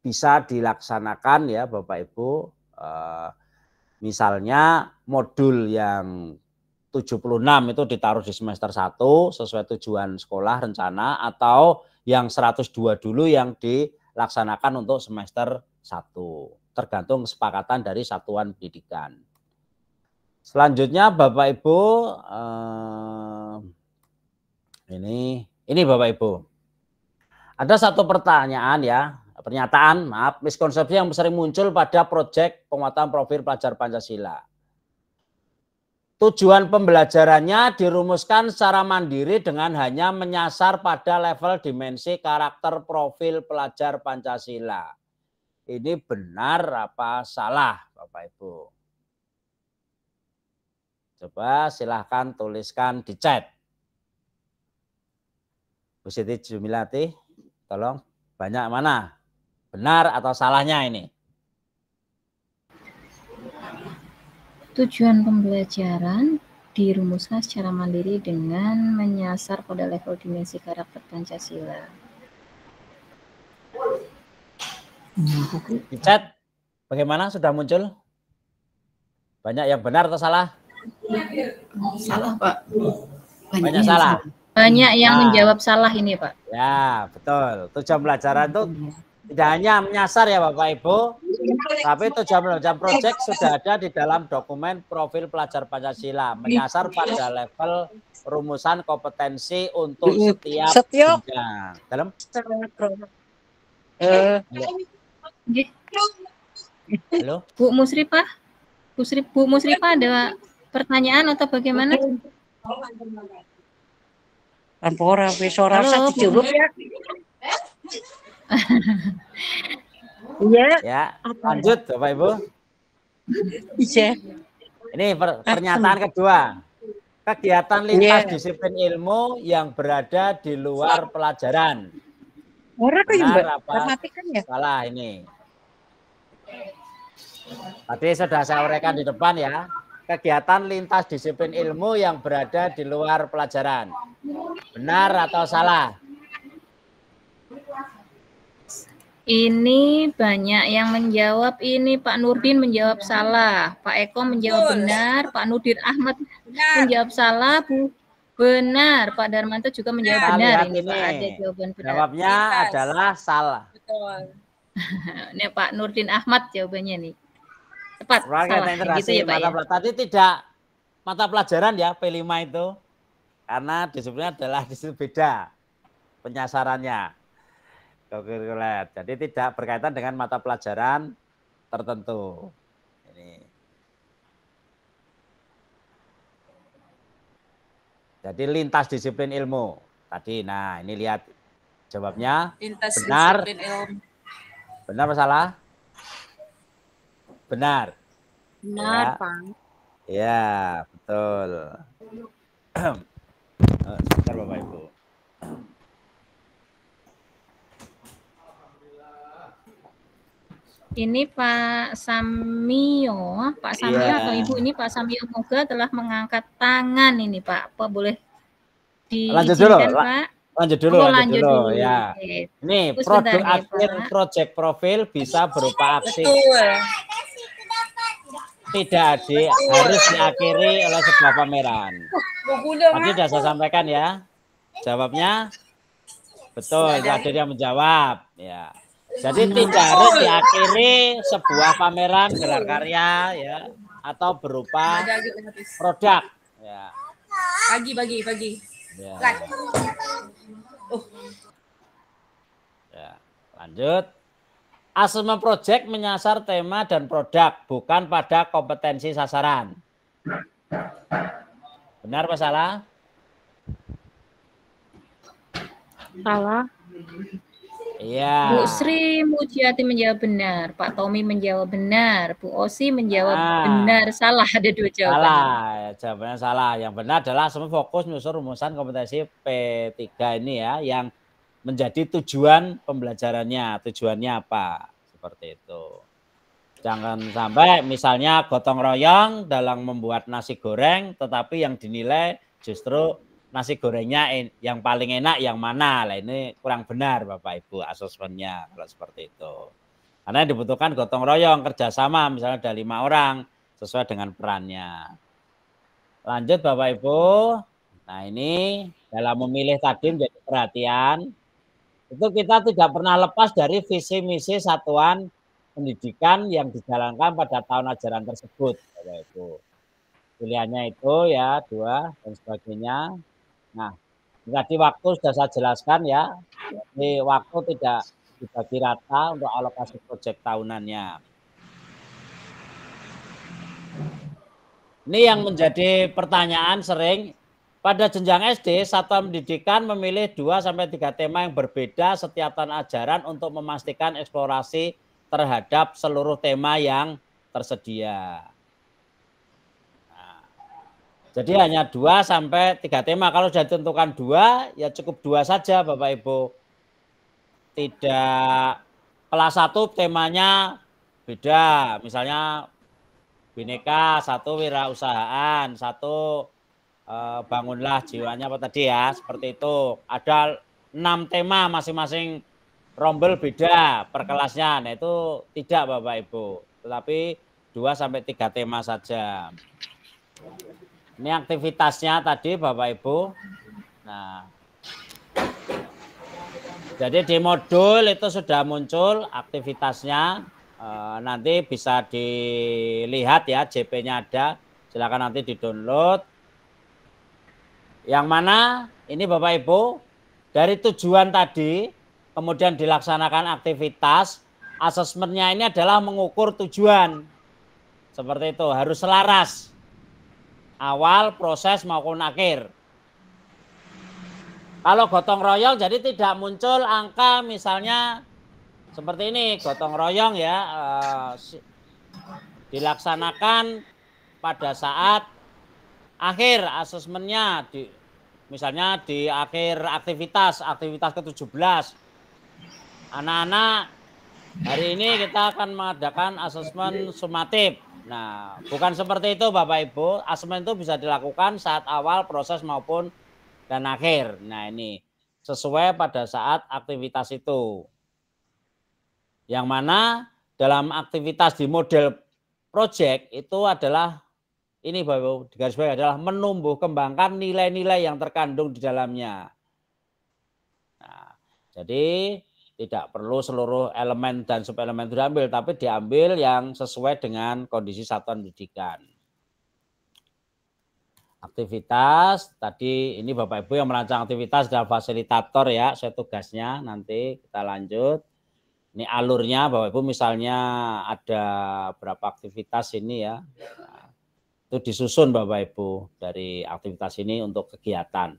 bisa dilaksanakan ya Bapak Ibu. Misalnya modul yang 76 itu ditaruh di semester 1 sesuai tujuan sekolah rencana, atau yang 102 dulu yang dilaksanakan untuk semester 1. Tergantung kesepakatan dari satuan pendidikan. Selanjutnya Bapak Ibu, ini Bapak Ibu. Ada 1 pertanyaan ya, pernyataan, miskonsepsi yang sering muncul pada proyek penguatan profil pelajar Pancasila. Tujuan pembelajarannya dirumuskan secara mandiri dengan hanya menyasar pada level dimensi karakter profil pelajar Pancasila. Ini benar apa salah Bapak Ibu? Coba silahkan tuliskan di chat. Bu Siti Jumilati, tolong, banyak mana? Benar atau salahnya ini? Tujuan pembelajaran dirumuskan secara mandiri dengan menyasar pada level dimensi karakter Pancasila. Di chat, bagaimana? Sudah muncul? Banyak yang benar atau salah? Salah Pak. Banyak salah. Banyak yang menjawab salah ini Pak. Ya betul. Tujuan pelajaran itu tidak hanya menyasar ya Bapak Ibu, tapi tujuan pelajaran proyek sudah ada di dalam dokumen profil pelajar Pancasila, menyasar pada level rumusan kompetensi untuk setiap jenjang. Dalam? Halo? Bu Musrifah? Bu Musrifah ada pertanyaan atau bagaimana? Ampora besora sak dicurup ya. Iya. Ya, lanjut Bapak Ibu. Iya. Ini pernyataan kedua. Kegiatan lintas disiplin ilmu yang berada di luar pelajaran. Benar apa salah ini? Tadi sudah saya uraikan di depan ya. Kegiatan lintas disiplin ilmu yang berada di luar pelajaran. Benar atau salah? Ini banyak yang menjawab ini. Pak Nurdin menjawab salah, Pak Eko menjawab benar, Pak Nurdin Ahmad menjawab salah, Bu benar, Pak Darmanto juga menjawab benar. Ini Pak, ada jawaban benar. Jawabnya adalah salah. Betul. Ini Pak Nurdin Ahmad jawabannya nih. Tepat, salah. Gitu ya Pak ya? Tadi tidak mata pelajaran ya P5 itu. Karena disebutnya adalah disiplin beda penyasarannya. Kurikuler. Jadi tidak berkaitan dengan mata pelajaran tertentu. Ini. Jadi lintas disiplin ilmu. Tadi, nah ini lihat jawabnya. Lintas benar. Disiplin ilmu. Benar atau salah? Benar. Benar, ya. Pak. Ya, betul. Sebentar Bapak Ibu. Ini Pak Samio atau Ibu ini Pak Samio Moga telah mengangkat tangan ini Pak. Apa boleh diizinkan Pak? Lanjut dulu ya. Oke. Ini produk akhir proyek profil bisa berupa aksi. Tidak harus diakhiri oleh sebuah pameran. Tadi sudah saya sampaikan ya. Jawabnya betul, ada yang menjawab ya. Jadi tidak harus diakhiri sebuah pameran gelar karya ya atau berupa produk ya. Bagi. Ya. Oh. Ya, lanjut. Asesmen project menyasar tema dan produk, bukan pada kompetensi sasaran. Benar apa salah? Salah. Iya. Bu Sri Mujiati menjawab benar, Pak Tommy menjawab benar, Bu Osi menjawab benar. Salah, ada 2 jawaban. Salah, ya, jawabannya salah. Yang benar adalah semua fokus menyusun rumusan kompetensi P3 ini ya, yang menjadi tujuan pembelajarannya. Tujuannya apa? Seperti itu. Jangan sampai misalnya gotong royong dalam membuat nasi goreng, tetapi yang dinilai justru nasi gorengnya yang paling enak yang mana. Lah ini kurang benar Bapak Ibu asesmennya kalau seperti itu. Karena dibutuhkan gotong royong, kerjasama misalnya ada 5 orang sesuai dengan perannya. Lanjut Bapak Ibu. Nah ini dalam memilih tadi menjadi perhatian. Itu kita tidak pernah lepas dari visi misi satuan pendidikan yang dijalankan pada tahun ajaran tersebut. Bapak Ibu. Pilihannya itu ya 2 dan sebagainya. Nah, tadi waktu sudah saya jelaskan ya. Jadi waktu tidak dibagi rata untuk alokasi proyek tahunannya. Ini yang menjadi pertanyaan sering. Pada jenjang SD, satuan pendidikan memilih 2-3 tema yang berbeda setiap tahun ajaran untuk memastikan eksplorasi terhadap seluruh tema yang tersedia. Nah, jadi hanya 2-3 tema. Kalau sudah ditentukan 2, ya cukup 2 saja Bapak Ibu. Tidak kelas 1 temanya beda. Misalnya Bhinneka, 1 wirausahaan, 1 bangunlah jiwanya apa tadi ya, seperti itu. Ada 6 tema masing-masing rombel beda per kelasnya. Nah itu tidak Bapak Ibu, tetapi 2-3 tema saja. Ini aktivitasnya tadi Bapak Ibu. Nah, jadi di modul itu sudah muncul aktivitasnya. Nanti bisa dilihat ya, JP-nya ada. Silakan nanti di-download. Yang mana ini Bapak Ibu, dari tujuan tadi, kemudian dilaksanakan aktivitas, asesmennya ini adalah mengukur tujuan. Seperti itu, harus selaras. Awal, proses maupun akhir. Kalau gotong royong jadi tidak muncul angka misalnya seperti ini, gotong royong ya, dilaksanakan pada saat akhir asesmennya, misalnya di akhir aktivitas ke-17. Anak-anak, hari ini kita akan mengadakan asesmen sumatif. Nah, bukan seperti itu Bapak Ibu. Asesmen itu bisa dilakukan saat awal proses maupun dan akhir. Nah, ini sesuai pada saat aktivitas itu. Yang mana dalam aktivitas di model project itu adalah ini Bapak Ibu, di garis bawah adalah menumbuh kembangkan nilai-nilai yang terkandung di dalamnya. Nah, jadi tidak perlu seluruh elemen dan subelemen itu diambil, tapi diambil yang sesuai dengan kondisi satuan pendidikan. Aktivitas, tadi ini Bapak Ibu yang merancang aktivitas adalah fasilitator ya, saya tugasnya nanti kita lanjut. Ini alurnya Bapak Ibu misalnya ada berapa aktivitas ini ya. Itu disusun Bapak Ibu dari aktivitas ini untuk kegiatan.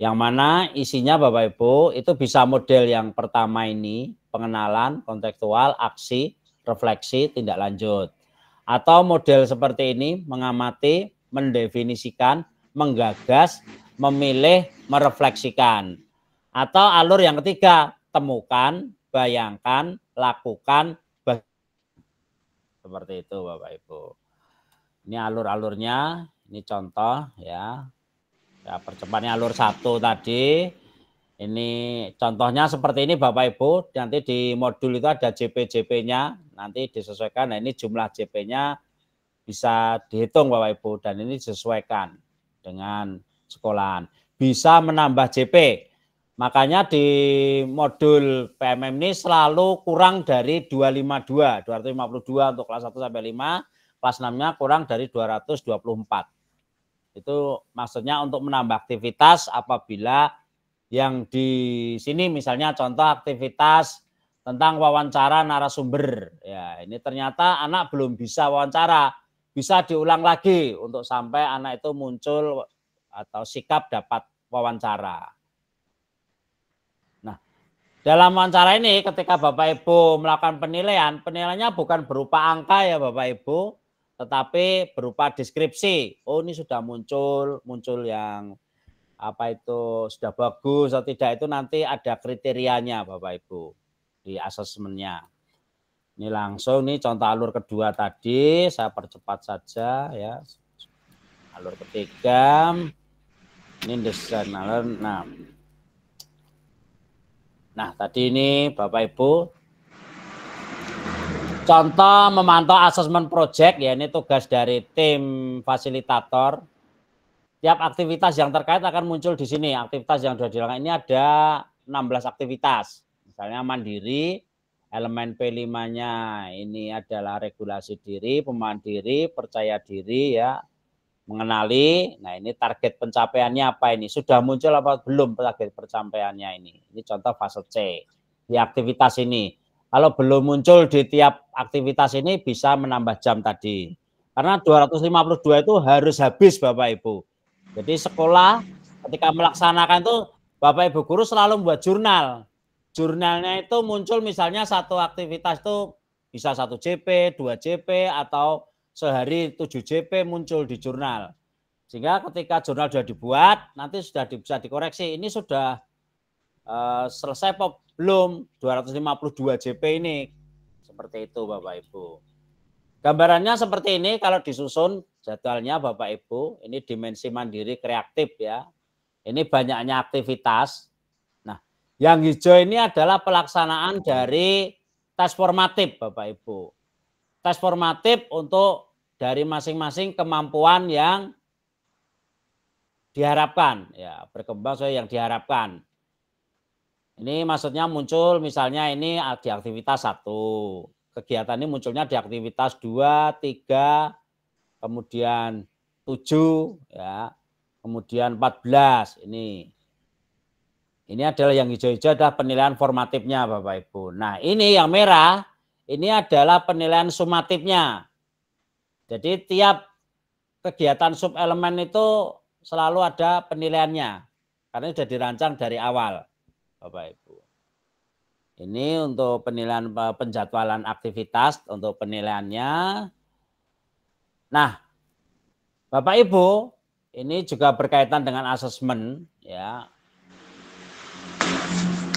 Yang mana isinya Bapak Ibu itu bisa model yang pertama ini, pengenalan, kontekstual, aksi, refleksi, tindak lanjut. Atau model seperti ini, mengamati, mendefinisikan, menggagas, memilih, merefleksikan. Atau alur yang ketiga, temukan, bayangkan, lakukan, seperti itu Bapak Ibu. Ini alur-alurnya, ini contoh ya. Ya, percepatnya alur 1 tadi. Ini contohnya seperti ini Bapak Ibu. Nanti di modul itu ada JP-JP-nya, nanti disesuaikan. Nah, ini jumlah JP-nya bisa dihitung Bapak Ibu dan ini disesuaikan dengan sekolahan. Bisa menambah JP, Makanya di modul PMM ini selalu kurang dari 252 untuk kelas 1 sampai 5, kelas 6-nya kurang dari 224. Itu maksudnya untuk menambah aktivitas apabila yang di sini misalnya contoh aktivitas tentang wawancara narasumber. Ya, ini ternyata anak belum bisa wawancara, bisa diulang lagi untuk sampai anak itu muncul atau sikap dapat wawancara. Nah, dalam wawancara ini ketika Bapak Ibu melakukan penilaian, penilaiannya bukan berupa angka ya Bapak Ibu, tetapi berupa deskripsi. Oh, ini sudah muncul yang apa itu sudah bagus atau tidak, itu nanti ada kriterianya Bapak Ibu di asesmennya. Ini langsung nih contoh alur kedua tadi, saya percepat saja ya. Alur ketiga, ini desain alur 6. Nah, tadi ini Bapak Ibu contoh memantau asesmen project, ya ini tugas dari tim fasilitator. Tiap aktivitas yang terkait akan muncul di sini. Aktivitas yang sudah dilakukan ini ada 16 aktivitas. Misalnya mandiri, elemen P5-nya ini adalah regulasi diri, pemahaman diri, percaya diri ya, mengenali. Nah, ini target pencapaiannya apa ini? Sudah muncul apa belum target pencapaiannya ini? Ini contoh fase C. Di aktivitas ini. Kalau belum muncul di tiap aktivitas ini bisa menambah jam tadi. Karena 252 itu harus habis Bapak Ibu. Jadi sekolah ketika melaksanakan itu Bapak Ibu guru selalu membuat jurnal. Jurnalnya itu muncul misalnya satu aktivitas itu bisa 1 JP, 2 JP, atau sehari 7 JP muncul di jurnal. Sehingga ketika jurnal sudah dibuat, nanti sudah bisa dikoreksi. Ini sudah selesai apa belum 252 JP ini. Seperti itu Bapak Ibu. Gambarannya seperti ini kalau disusun jadwalnya Bapak Ibu. Ini dimensi mandiri kreatif ya. Ini banyaknya aktivitas. Yang hijau ini adalah pelaksanaan dari tes formatif Bapak Ibu. Tes formatif untuk dari masing-masing kemampuan yang diharapkan. Ya, berkembang sesuai yang diharapkan. Ini maksudnya muncul misalnya ini di aktivitas 1. Kegiatan ini munculnya di aktivitas 2, 3, kemudian 7, ya, kemudian 14 ini. Ini adalah yang hijau-hijau adalah penilaian formatifnya Bapak Ibu. Nah ini yang merah, ini adalah penilaian sumatifnya. Jadi tiap kegiatan subelemen itu selalu ada penilaiannya. Karena sudah dirancang dari awal Bapak Ibu. Ini untuk penilaian penjadwalan aktivitas untuk penilaiannya. Nah Bapak Ibu ini juga berkaitan dengan asesmen ya.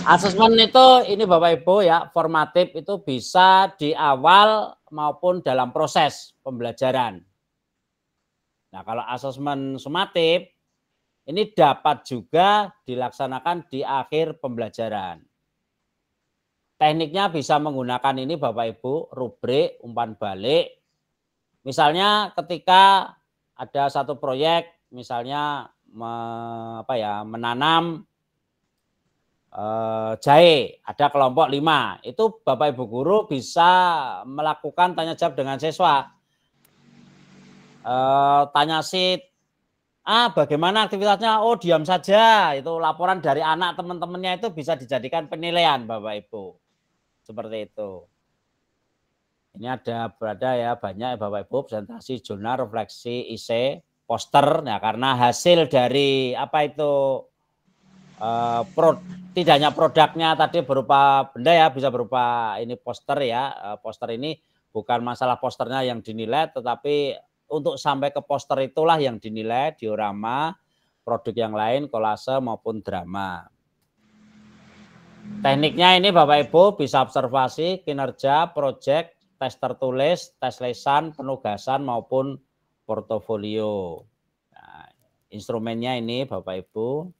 Asesmen itu ini Bapak Ibu ya, formatif itu bisa di awal maupun dalam proses pembelajaran. Nah, kalau asesmen sumatif ini dapat juga dilaksanakan di akhir pembelajaran. Tekniknya bisa menggunakan ini Bapak Ibu, rubrik, umpan balik. Misalnya ketika ada satu proyek, misalnya menanam jahe, ada kelompok 5, itu Bapak Ibu guru bisa melakukan tanya jawab dengan siswa. Tanya sheet, bagaimana aktivitasnya? Oh diam saja, itu laporan dari anak teman-temannya itu bisa dijadikan penilaian Bapak Ibu. Seperti itu. Ini berada ya banyak ya Bapak Ibu, presentasi, jurnal, refleksi, IC, poster, ya karena hasil dari apa itu tidak hanya produknya tadi berupa benda ya, bisa berupa ini poster ya. Poster ini bukan masalah posternya yang dinilai, tetapi untuk sampai ke poster itulah yang dinilai, diorama, produk yang lain, kolase maupun drama. Tekniknya ini Bapak Ibu bisa observasi, kinerja, proyek, tes tertulis, tes lisan, penugasan maupun portofolio. Nah, instrumennya ini Bapak Ibu.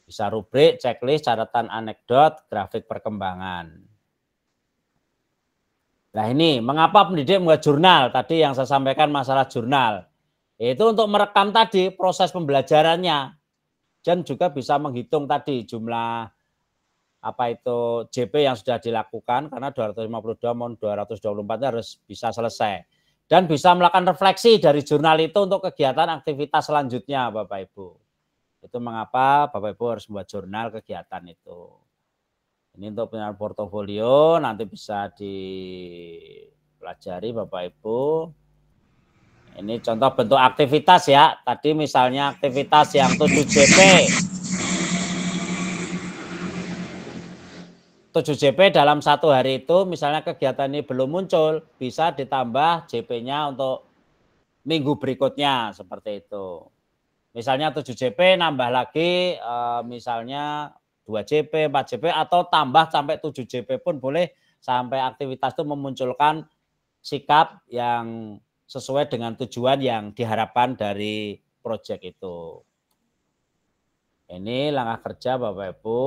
Bisa rubrik, checklist, catatan anekdot, grafik perkembangan. Nah ini, mengapa pendidik membuat jurnal? Tadi yang saya sampaikan masalah jurnal. Itu untuk merekam tadi proses pembelajarannya. dan juga bisa menghitung tadi jumlah apa itu JP yang sudah dilakukan, karena 252 mohon 224 harus bisa selesai. Dan bisa melakukan refleksi dari jurnal itu untuk kegiatan aktivitas selanjutnya Bapak Ibu. Itu mengapa Bapak Ibu harus membuat jurnal kegiatan itu. Ini untuk penyelenggaraan portofolio, nanti bisa dipelajari Bapak Ibu. Ini contoh bentuk aktivitas ya. Tadi misalnya aktivitas yang 7 JP. 7 JP dalam satu hari itu misalnya kegiatan ini belum muncul, bisa ditambah JP-nya untuk minggu berikutnya seperti itu. Misalnya 7 JP nambah lagi misalnya 2 JP, 4 JP atau tambah sampai 7 JP pun boleh sampai aktivitas itu memunculkan sikap yang sesuai dengan tujuan yang diharapkan dari proyek itu. Ini langkah kerja Bapak Ibu,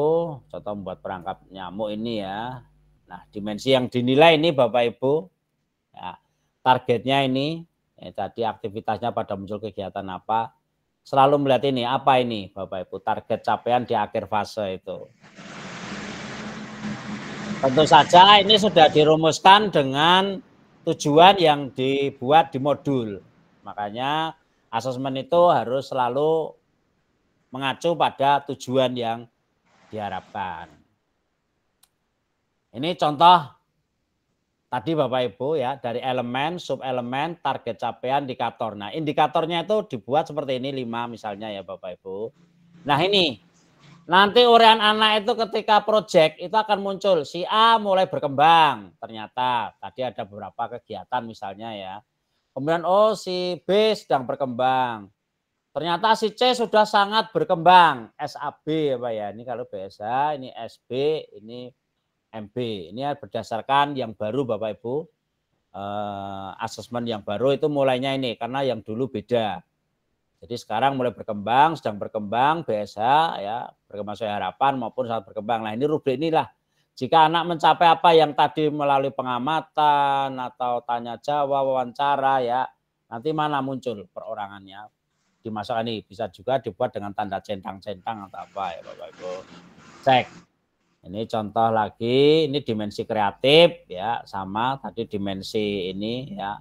contoh membuat perangkap nyamuk ini ya. Nah, dimensi yang dinilai ini Bapak Ibu, ya, targetnya ini, tadi aktivitasnya pada muncul kegiatan apa, selalu melihat ini, apa ini Bapak Ibu, target capaian di akhir fase itu. Tentu saja ini sudah dirumuskan dengan tujuan yang dibuat di modul. Makanya asesmen itu harus selalu mengacu pada tujuan yang diharapkan. Ini contoh tadi Bapak Ibu ya, dari elemen, subelemen, target capaian, indikator. Nah, indikatornya itu dibuat seperti ini 5 misalnya ya Bapak Ibu. Nah, ini nanti uraian anak itu ketika proyek itu akan muncul si A mulai berkembang. Ternyata tadi ada beberapa kegiatan misalnya ya. Kemudian si B sedang berkembang. Ternyata si C sudah sangat berkembang, SAB ya Pak ya. Ini kalau BSA, ini SB, ini MB. Ini berdasarkan yang baru Bapak Ibu. Asesmen yang baru itu mulainya ini, karena yang dulu beda. Jadi sekarang mulai berkembang, sedang berkembang, BSA ya, berkembang sesuai harapan maupun sangat berkembang. Nah ini rubrik inilah. Jika anak mencapai apa yang tadi melalui pengamatan atau tanya jawab, wawancara ya, nanti mana muncul perorangannya. Dimasukkan ini bisa juga dibuat dengan tanda centang-centang atau apa ya Bapak Ibu. Cek. Ini contoh lagi, ini dimensi kreatif ya, sama tadi dimensi ini ya.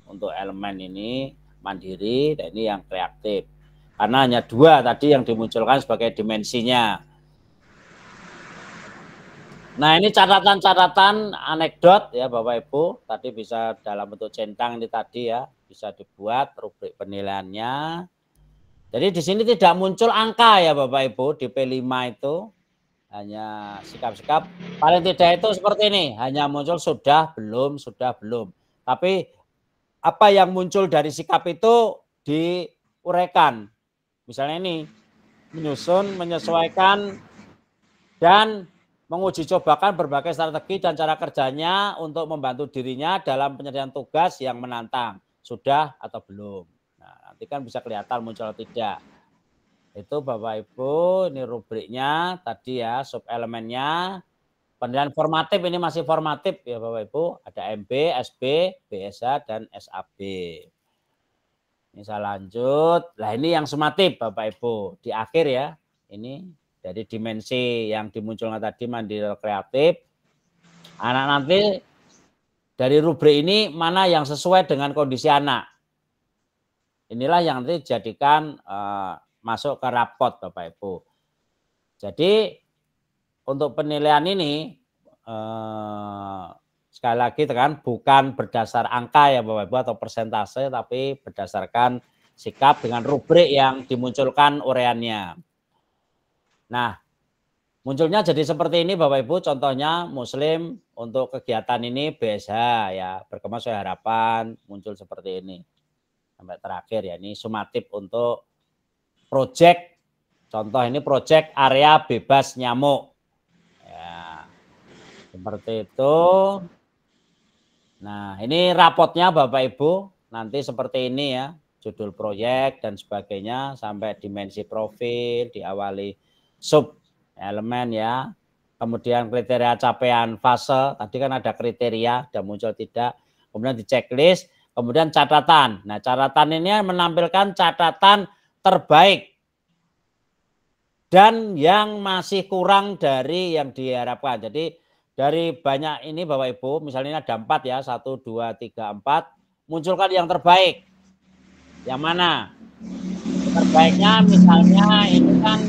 Untuk elemen ini mandiri dan ini yang kreatif. Karena hanya 2 tadi yang dimunculkan sebagai dimensinya. Nah, ini catatan-catatan anekdot ya Bapak Ibu, tadi bisa dalam bentuk centang ini tadi ya. Bisa dibuat rubrik penilaiannya. Jadi di sini tidak muncul angka ya Bapak Ibu di P5 itu. Hanya sikap-sikap. Paling tidak itu seperti ini. Hanya muncul sudah, belum, sudah, belum. Tapi apa yang muncul dari sikap itu diuraikan. Misalnya ini. Menyusun, menyesuaikan, dan menguji cobakan berbagai strategi dan cara kerjanya untuk membantu dirinya dalam penyelesaian tugas yang menantang. Sudah atau belum. Nah, nanti kan bisa kelihatan muncul atau tidak. Itu Bapak Ibu, ini rubriknya tadi ya, subelemennya. Penilaian formatif ini masih formatif ya Bapak Ibu. Ada MB, SB, BSA, dan SAB. Ini saya lanjut. Nah ini yang sumatif Bapak Ibu. Di akhir ya, ini dari dimensi yang dimunculkan tadi mandiri kreatif. Anak nanti dari rubrik ini mana yang sesuai dengan kondisi anak. Inilah yang nanti dijadikan masuk ke rapot Bapak Ibu. Jadi untuk penilaian ini sekali lagi kan bukan berdasar angka ya Bapak Ibu atau persentase, tapi berdasarkan sikap dengan rubrik yang dimunculkan uraiannya. Nah, munculnya jadi seperti ini Bapak Ibu, contohnya Muslim untuk kegiatan ini BSH ya, berkembang sesuai harapan, muncul seperti ini. Sampai terakhir ya, ini sumatif untuk proyek, contoh ini proyek area bebas nyamuk. Ya, seperti itu. Nah, ini rapotnya Bapak Ibu, nanti seperti ini ya, judul proyek dan sebagainya, sampai dimensi profil, diawali sub elemen ya, kemudian kriteria capaian fase, tadi kan ada kriteria, sudah muncul tidak, kemudian di checklist, kemudian catatan. Nah, catatan ini menampilkan catatan terbaik dan yang masih kurang dari yang diharapkan. Jadi dari banyak ini Bapak Ibu, misalnya ada 4 ya, 1, 2, 3, 4, munculkan yang terbaik. Yang mana? Terbaiknya misalnya ini kan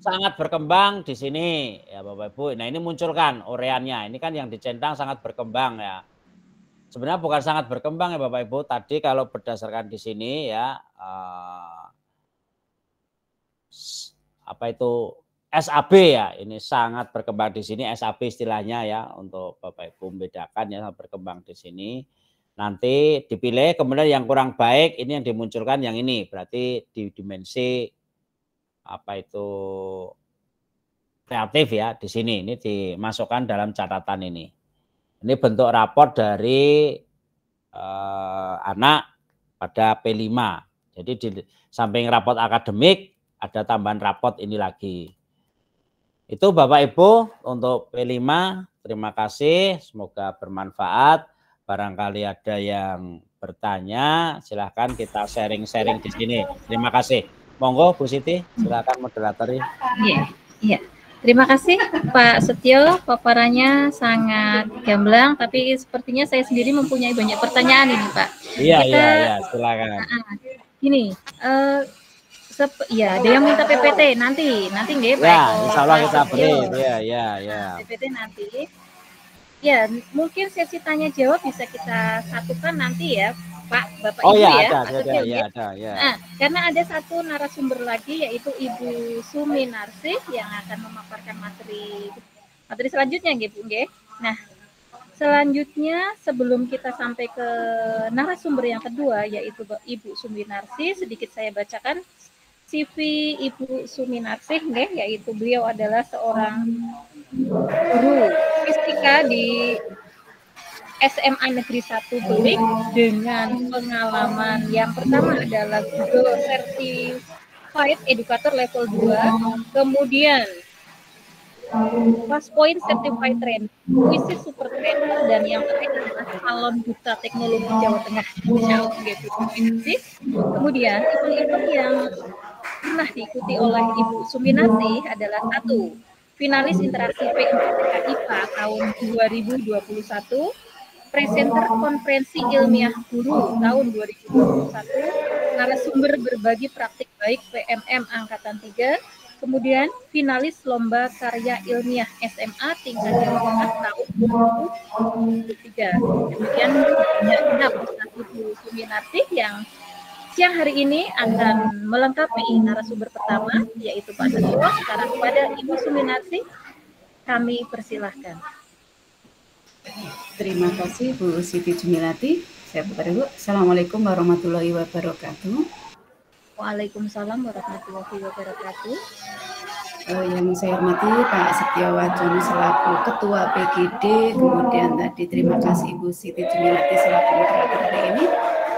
sangat berkembang di sini ya Bapak Ibu. Nah ini munculkan ureannya. Ini kan yang dicentang sangat berkembang ya. Sebenarnya bukan sangat berkembang ya Bapak Ibu. Tadi kalau berdasarkan di sini ya apa itu SAB ya. Ini sangat berkembang di sini SAB istilahnya ya untuk Bapak Ibu membedakan ya sangat berkembang di sini. Nanti dipilih kemudian yang kurang baik ini yang dimunculkan yang ini. Berarti di dimensi apa itu kreatif ya di sini. Ini dimasukkan dalam catatan ini. Ini bentuk raport dari anak pada P5. Jadi di samping raport akademik ada tambahan raport ini lagi. Itu Bapak Ibu untuk P5. Terima kasih, semoga bermanfaat. Barangkali ada yang bertanya, silahkan kita sharing-sharing di sini. Terima kasih. Monggo Bu Siti, silakan moderatornya. Iya. Terima kasih Pak Setio, paparannya sangat gamblang, tapi sepertinya saya sendiri mempunyai banyak pertanyaan ini Pak. Iya, silakan. Gini, ya ada yang minta PPT nanti nggih Pak. Ya, insya Allah kita beri. Ya. PPT nanti. Ya, mungkin sesi tanya jawab bisa kita satukan nanti ya Pak, Bapak Ibu ya. Ada. Nah, karena ada satu narasumber lagi yaitu Ibu Sumi Narsih yang akan memaparkan materi selanjutnya nggih Bu nggih. Nah, selanjutnya sebelum kita sampai ke narasumber yang kedua yaitu Ibu Sumi Narsih, sedikit saya bacakan CV Ibu Sumi Narsih nggih, yaitu beliau adalah seorang guru fisika di SMA Negeri 1 Belik dengan pengalaman yang pertama adalah Google Certified Educator Level 2, kemudian Fast Point Certified Trainer, Puisi Super Trainer, dan yang terakhir adalah Calon Duta Teknologi Jawa Tengah. Kemudian event-event yang pernah diikuti oleh Ibu Suminati adalah 1. Finalis Interaksi P4TK IPA tahun 2021, Presenter Konferensi Ilmiah Guru tahun 2021, narasumber berbagi praktik baik PMM Angkatan 3, kemudian finalis Lomba Karya Ilmiah SMA tingkat Jawa Tengah tahun 2023. Demikian genap Ibu Suminati yang siang hari ini akan melengkapi narasumber pertama, yaitu Pak Setio. Sekarang kepada Ibu Suminati, kami persilahkan. Terima kasih Bu Siti Jumilati. Saya buka dulu. Assalamualaikum warahmatullahi wabarakatuh. Waalaikumsalam warahmatullahi wabarakatuh. Yang saya hormati Pak Setio Wajono selaku Ketua PGD, kemudian tadi terima kasih Bu Siti Jumilati selaku moderator hari ini,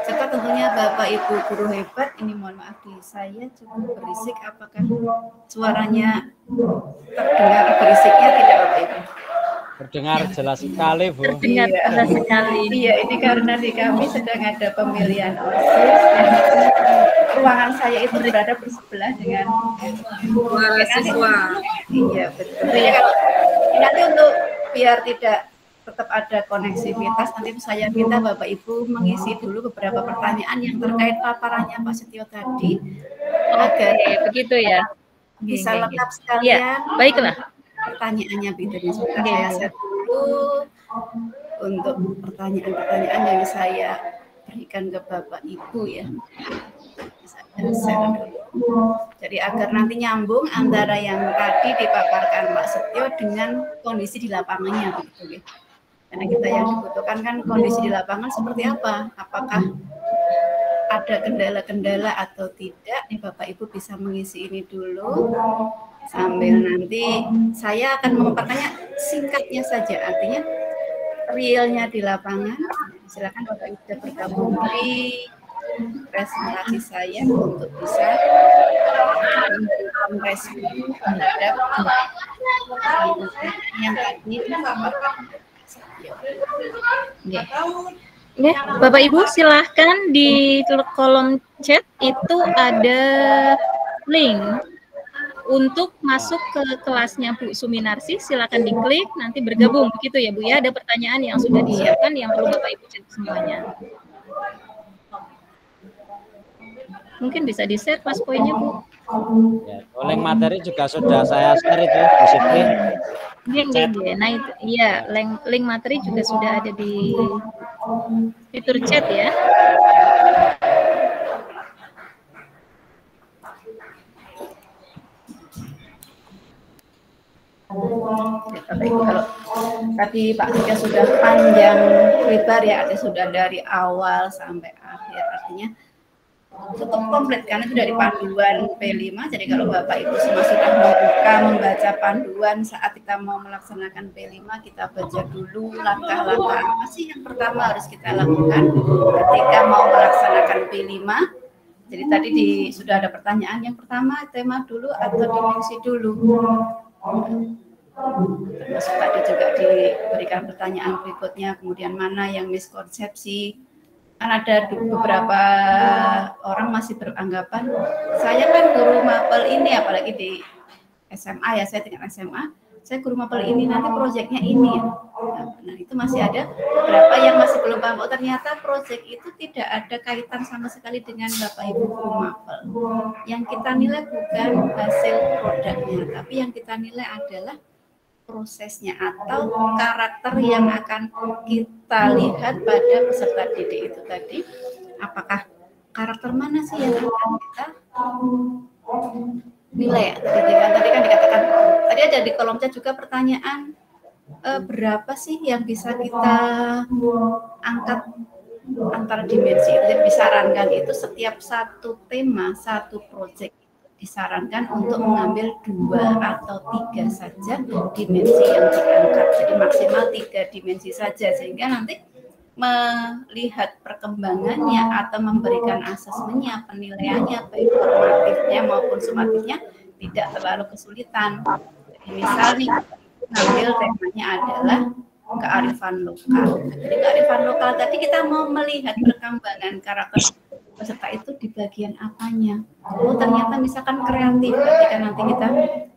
serta tentunya Bapak Ibu guru hebat. Ini mohon maaf di saya cukup berisik, apakah suaranya terdengar berisiknya tidak Bapak Ibu? Terdengar jelas sekali Bu. Terdengar jelas sekali. Iya, ini karena di kami sedang ada pemilihan OSIS dan ruangan saya itu berada bersebelah dengan suara siswa. Iya, betul. Jadi kalau nanti untuk biar tidak tetap ada koneksivitas, nanti saya minta Bapak Ibu mengisi dulu beberapa pertanyaan yang terkait paparannya Pak Setio tadi. Oke, begitu ya. Bisa lengkap sekalian. Ya, baiklah. Pertanyaannya bedanya sebentar saya set dulu untuk pertanyaan-pertanyaan yang saya berikan ke Bapak Ibu ya. Saya share dulu. Jadi agar nanti nyambung antara yang tadi dipaparkan Pak Setio dengan kondisi di lapangannya begitu ya. Karena kita yang dibutuhkan kan kondisi di lapangan seperti apa? Apakah ada kendala-kendala atau tidak? Nih Bapak Ibu bisa mengisi ini dulu. Sambil nanti saya akan memaparkannya singkatnya saja, artinya realnya di lapangan. Silakan Bapak Ibu sudah bergabung di presentasi saya untuk bisa merespon terhadap yang tadi dipaparkan. Ya, Bapak Ibu silahkan di kolom chat itu ada link untuk masuk ke kelasnya Bu Suminarsi. Silakan diklik, nanti bergabung begitu ya Bu ya. Ada pertanyaan yang sudah disiapkan yang perlu Bapak Ibu cek semuanya. Mungkin bisa di-share pas poinnya Bu. Ya, link materi juga sudah saya share itu di sini. Iya. Nah itu, iya, link materi juga sudah ada di fitur chat ya. Kalau tadi Pak Tika sudah panjang lebar ya, artinya sudah dari awal sampai akhir, artinya cukup komplit karena itu dari panduan P5. Jadi kalau Bapak Ibu semua sudah membaca panduan saat kita mau melaksanakan P5, kita baca dulu langkah-langkah apa sih yang pertama harus kita lakukan ketika mau melaksanakan P5. Jadi tadi sudah ada pertanyaan, yang pertama tema dulu atau dimensi dulu. Termasuk tadi juga diberikan pertanyaan berikutnya, kemudian mana yang miskonsepsi. Kan ada beberapa orang masih beranggapan saya kan guru mapel ini, apalagi di SMA ya, saya tingkat SMA, saya guru mapel ini, nanti proyeknya ini ya. Nah itu masih ada beberapa yang masih belum paham, oh ternyata proyek itu tidak ada kaitan sama sekali dengan Bapak Ibu guru mapel. Yang kita nilai bukan hasil produknya, tapi yang kita nilai adalah prosesnya atau karakter yang akan kita lihat pada peserta didik itu tadi. Apakah karakter mana sih yang akan kita nilai ya? Tadi kan dikatakan, tadi ada di kolom chat juga pertanyaan, berapa sih yang bisa kita angkat antara dimensi. Jadi disarankan itu setiap satu tema, satu proyek disarankan untuk mengambil 2 atau 3 saja dimensi yang diangkat. Jadi maksimal 3 dimensi saja, sehingga nanti melihat perkembangannya atau memberikan asesmennya, penilaiannya, baik formatifnya maupun sumatifnya tidak terlalu kesulitan. Jadi misal nih, ambil temanya adalah kearifan lokal. Jadi kearifan lokal tadi kita mau melihat perkembangan karakter peserta itu di bagian apanya. Oh ternyata misalkan kreatif, berarti kan nanti kita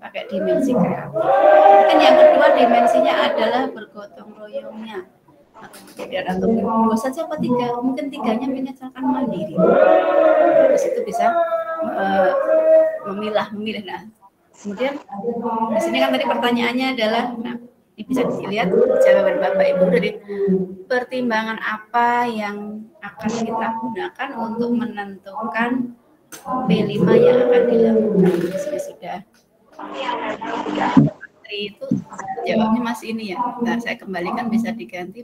pakai dimensi kreatif. Mungkin yang kedua dimensinya adalah bergotong royongnya. Atau 2 saja apa 3, mungkin 3-nya misalkan mandiri. Di situ bisa memilah. Nah, kemudian di sini kan tadi pertanyaannya adalah, nah ini bisa dilihat jawaban Bapak Ibu dari pertimbangan apa yang akan kita gunakan untuk menentukan P5 yang akan dilakukan. Jadi sudah itu jawabnya masih ini ya. Nah, saya kembalikan bisa diganti.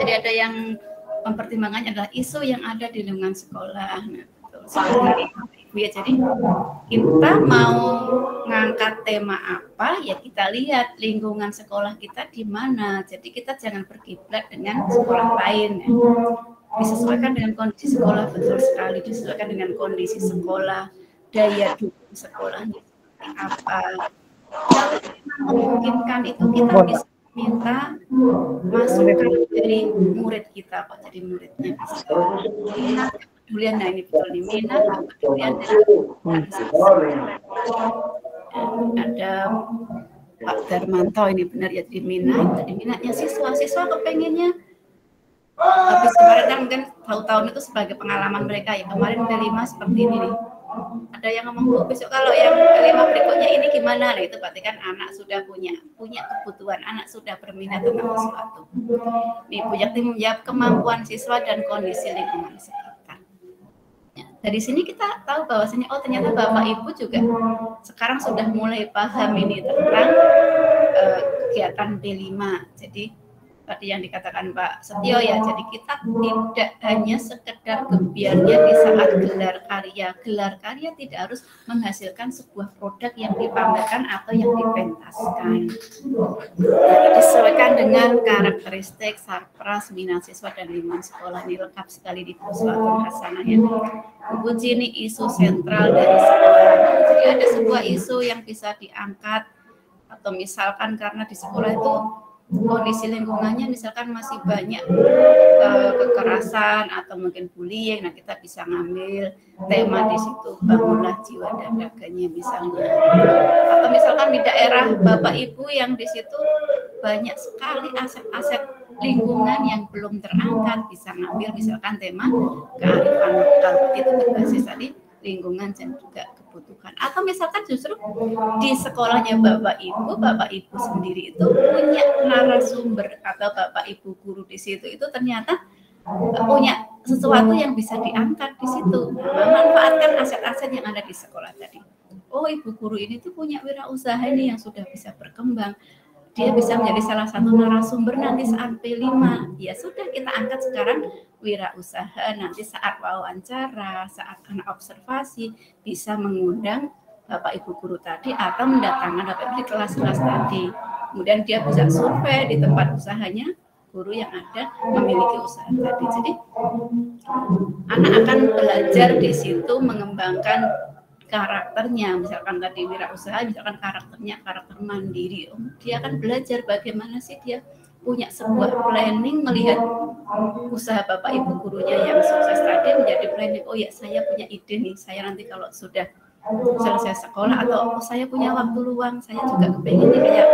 Jadi ada yang mempertimbangkannya adalah isu yang ada di lingkungan sekolah. Nah, seperti Ibu ya, jadi kita mau ngangkat tema apa ya kita lihat lingkungan sekolah kita di mana. Jadi kita jangan berkiblat dengan sekolah lain ya. Disesuaikan dengan kondisi sekolah, betul sekali disesuaikan dengan kondisi sekolah, daya dukung sekolahnya seperti apa. Kalau memungkinkan itu kita bisa minta masukan dari murid kita kok, jadi muridnya bisa minat kepedulian. Nah ini betul nih, minat kepedulian ada Pak Darmanto, ini benar ya, jadi minatnya siswa kepengennya. Habis kemarin kan mungkin tahun-tahun itu sebagai pengalaman mereka ya, kemarin P5 seperti ini nih. Ada yang ngomong, Bu, besok kalau yang P5 berikutnya ini gimana? Nah, itu berarti kan anak sudah punya kebutuhan, anak sudah berminat tentang sesuatu. Nih, Bu Yakti menjawab kemampuan siswa dan kondisi lingkungan sekitar. Ya, dari sini kita tahu bahwasanya, oh ternyata Bapak Ibu juga sekarang sudah mulai paham ini tentang kegiatan P5. Jadi tadi yang dikatakan Pak Setio ya, jadi kita tidak hanya sekedar gebiarnya di saat gelar karya tidak harus menghasilkan sebuah produk yang dipamerkan atau yang dipentaskan. Nah, disesuaikan dengan karakteristik sarpras, minat siswa dan lingkungan sekolah. Ini lengkap sekali di Uswatun Hasanah ya. Uji ini isu sentral dari sekolah. Jadi ada sebuah isu yang bisa diangkat, atau misalkan karena di sekolah itu kondisi lingkungannya misalkan masih banyak kekerasan atau mungkin bullying, nah kita bisa ngambil tema di situ, bangunlah jiwa dan raganya misalnya. Atau misalkan di daerah Bapak Ibu yang di situ banyak sekali aset-aset lingkungan yang belum terangkat, bisa ngambil misalkan tema kearifan lokal itu berbasis tadi lingkungan dan juga kebutuhan. Atau misalkan justru di sekolahnya Bapak Ibu sendiri itu punya narasumber atau Bapak Ibu guru di situ itu ternyata punya sesuatu yang bisa diangkat di situ. Memanfaatkan aset-aset yang ada di sekolah tadi. Oh, Ibu guru ini tuh punya wirausaha ini yang sudah bisa berkembang. Dia bisa menjadi salah satu narasumber nanti saat P5. Ya sudah, kita angkat sekarang wirausaha, nanti saat wawancara, saat anak observasi bisa mengundang Bapak Ibu guru tadi atau mendatangkan Bapak Ibu di kelas-kelas tadi. Kemudian dia bisa survei di tempat usahanya guru yang ada memiliki usaha tadi. Jadi anak akan belajar di situ mengembangkan karakternya, misalkan tadi wirausaha, misalkan karakternya karakter mandiri. Dia akan belajar bagaimana sih dia punya sebuah planning, melihat usaha Bapak Ibu gurunya yang sukses tadi menjadi planning. Oh ya, saya punya ide nih, saya nanti kalau sudah selesai sekolah atau saya punya waktu luang, saya juga kepengen nih kayak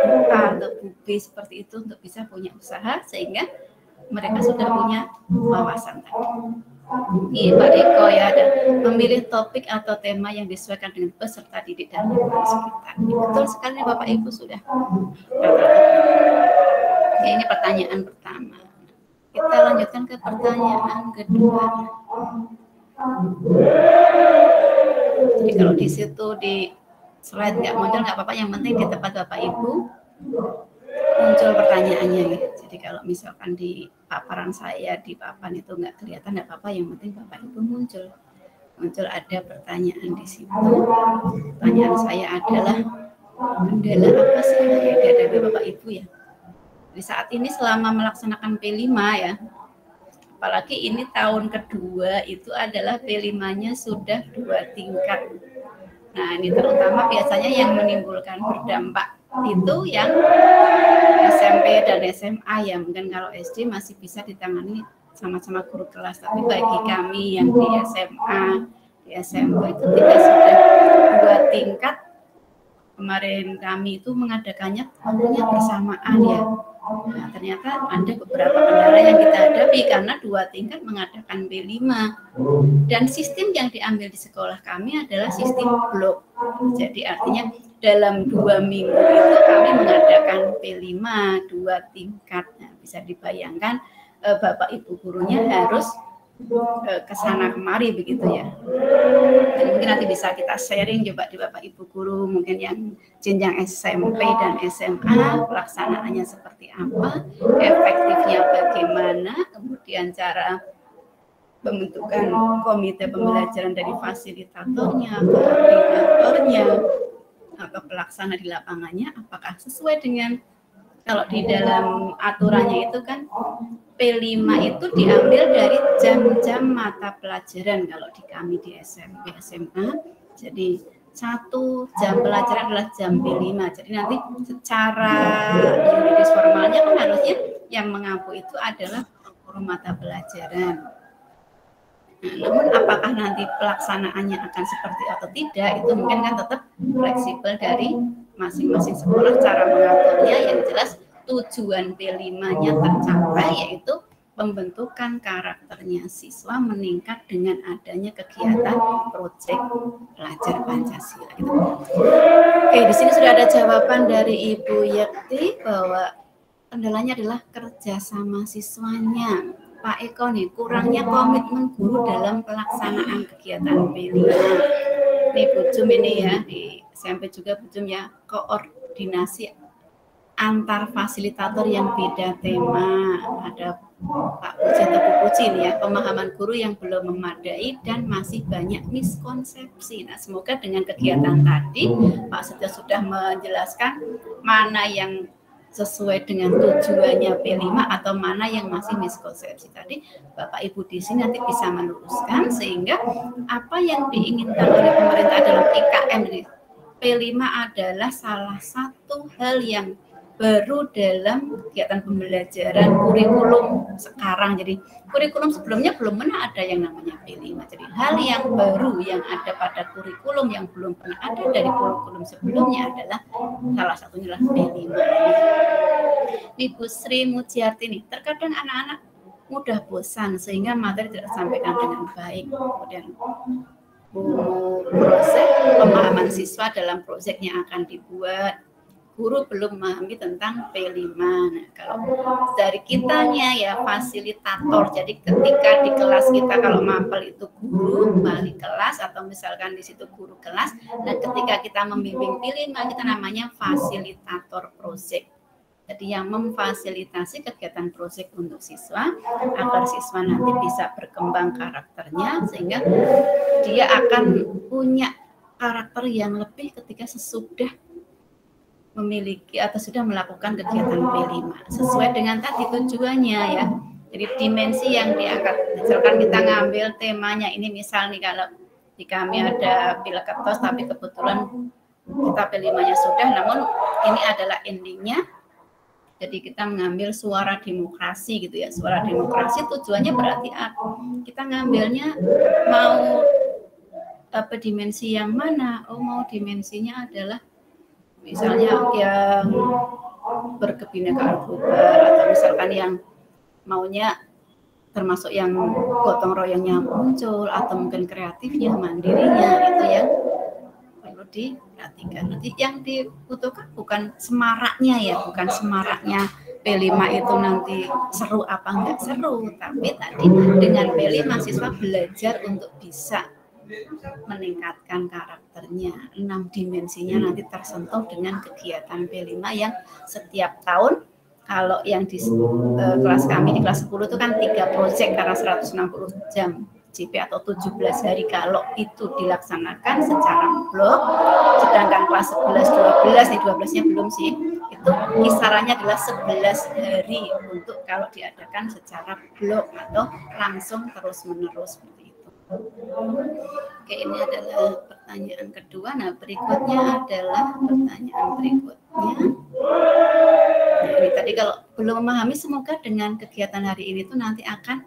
buka atau bubi seperti itu untuk bisa punya usaha, sehingga mereka sudah punya wawasan tadi. Iya, Pak Eko ya, dan memilih topik atau tema yang disesuaikan dengan peserta didik dan lingkungan sekitar. Betul sekali Bapak Ibu sudah. Ya, ini pertanyaan pertama. Kita lanjutkan ke pertanyaan kedua. Jadi kalau di situ di slide nggak muncul nggak apa-apa, yang penting di tempat Bapak Ibu muncul pertanyaannya ya. Jadi kalau misalkan di paparan saya di papan itu nggak kelihatan nggak apa-apa, yang penting Bapak Ibu muncul ada pertanyaan di situ. Pertanyaan saya adalah kendala apa sih yang dihadapi Bapak Ibu ya di saat ini selama melaksanakan P5 ya, apalagi ini tahun kedua itu adalah P5-nya sudah 2 tingkat. Nah ini terutama biasanya yang menimbulkan berdampak itu yang SMP dan SMA ya, mungkin kalau SD masih bisa ditangani sama-sama guru kelas, tapi bagi kami yang di SMA, di SMP itu tidak sudah 2 tingkat. Kemarin kami itu mengadakannya waktunya bersamaan ya. Nah, ternyata ada beberapa kendala yang kita hadapi karena 2 tingkat mengadakan P5. Dan sistem yang diambil di sekolah kami adalah sistem blok. Jadi artinya dalam 2 minggu itu kami mengadakan P5 2 tingkat. Nah, bisa dibayangkan Bapak Ibu gurunya harus ke sana kemari begitu ya. Dan mungkin nanti bisa kita sharing coba di Bapak Ibu guru mungkin yang jenjang SMP dan SMA pelaksanaannya seperti apa, efektifnya bagaimana, kemudian cara pembentukan komite pembelajaran dari fasilitatornya, koordinatornya, atau pelaksana di lapangannya apakah sesuai dengan, kalau di dalam aturannya itu kan P5 itu diambil dari jam-jam mata pelajaran kalau di kami di SMP SMA. Jadi 1 jam pelajaran adalah jam P5. Jadi nanti secara yuridis formalnya kan harusnya yang mengampu itu adalah guru mata pelajaran. Nah, namun apakah nanti pelaksanaannya akan seperti atau tidak itu mungkin kan tetap fleksibel dari masing-masing sekolah cara mengaturnya. Yang jelas tujuan P5-nya tercapai, yaitu pembentukan karakternya siswa meningkat dengan adanya kegiatan proyek pelajar Pancasila. Gitu. Oke, di sini sudah ada jawaban dari Ibu Yekti bahwa kendalanya adalah kerjasama siswanya. Pak Eko nih, kurangnya komitmen guru dalam pelaksanaan kegiatan P5. Ini Bu Jum ini ya, di SMP juga Bu Jum ya, koordinasi antar fasilitator yang beda tema. Ada Pak Puji atau Bu Puji ini ya, pemahaman guru yang belum memadai dan masih banyak miskonsepsi. Nah, semoga dengan kegiatan tadi Pak Setio sudah menjelaskan mana yang sesuai dengan tujuannya P5 atau mana yang masih miskonsepsi tadi. Bapak Ibu di sini nanti bisa meluruskan sehingga apa yang diinginkan oleh pemerintah dalam IKM ini. P5 adalah salah satu hal yang baru dalam kegiatan pembelajaran kurikulum sekarang. Jadi kurikulum sebelumnya belum pernah ada yang namanya P5. Jadi hal yang baru yang ada pada kurikulum yang belum pernah ada dari kurikulum sebelumnya adalah salah satunya adalah P5. Ibu Sri Mujiartini, terkadang anak-anak mudah bosan sehingga materi tidak disampaikan dengan baik. Kemudian proses pemahaman siswa dalam proyek yang akan dibuat, guru belum memahami tentang P5. Nah, kalau dari kitanya ya fasilitator, jadi ketika di kelas kita kalau mapel itu guru balik kelas atau misalkan di situ guru kelas, dan ketika kita membimbing P5 kita namanya fasilitator proyek. Jadi yang memfasilitasi kegiatan proyek untuk siswa agar siswa nanti bisa berkembang karakternya sehingga dia akan punya karakter yang lebih ketika sesudah memiliki atau sudah melakukan kegiatan P5 sesuai dengan tadi tujuannya ya. Jadi dimensi yang diangkat, misalkan kita ngambil temanya ini, misal nih kalau di kami ada Pilketos tapi kebetulan kita P5-nya sudah, namun ini adalah endingnya. Jadi kita mengambil suara demokrasi gitu ya. Suara demokrasi tujuannya berarti kita ngambilnya mau apa dimensi yang mana? Oh, mau dimensinya adalah misalnya yang berkebinekaan global atau misalkan yang maunya termasuk yang gotong royongnya muncul atau mungkin kreatifnya, mandirinya itu yang perlu diperhatikan. Nanti yang dibutuhkan bukan semaraknya ya, bukan semaraknya P5 itu nanti seru apa enggak seru, tapi tadi dengan P5 siswa belajar untuk bisa meningkatkan karakternya. 6 dimensinya nanti tersentuh dengan kegiatan P5 yang setiap tahun. Kalau yang di kelas kami di kelas 10 itu kan 3 proyek karena 160 jam JP atau 17 hari kalau itu dilaksanakan secara blok, sedangkan kelas 11, 12, nih 12-nya belum sih, itu kisarannya adalah 11 hari untuk kalau diadakan secara blok atau langsung terus-menerus seperti itu. Oke, ini adalah pertanyaan kedua. Nah, berikutnya adalah pertanyaan berikutnya. Nah, ini tadi kalau belum memahami, semoga dengan kegiatan hari ini tuh nanti akan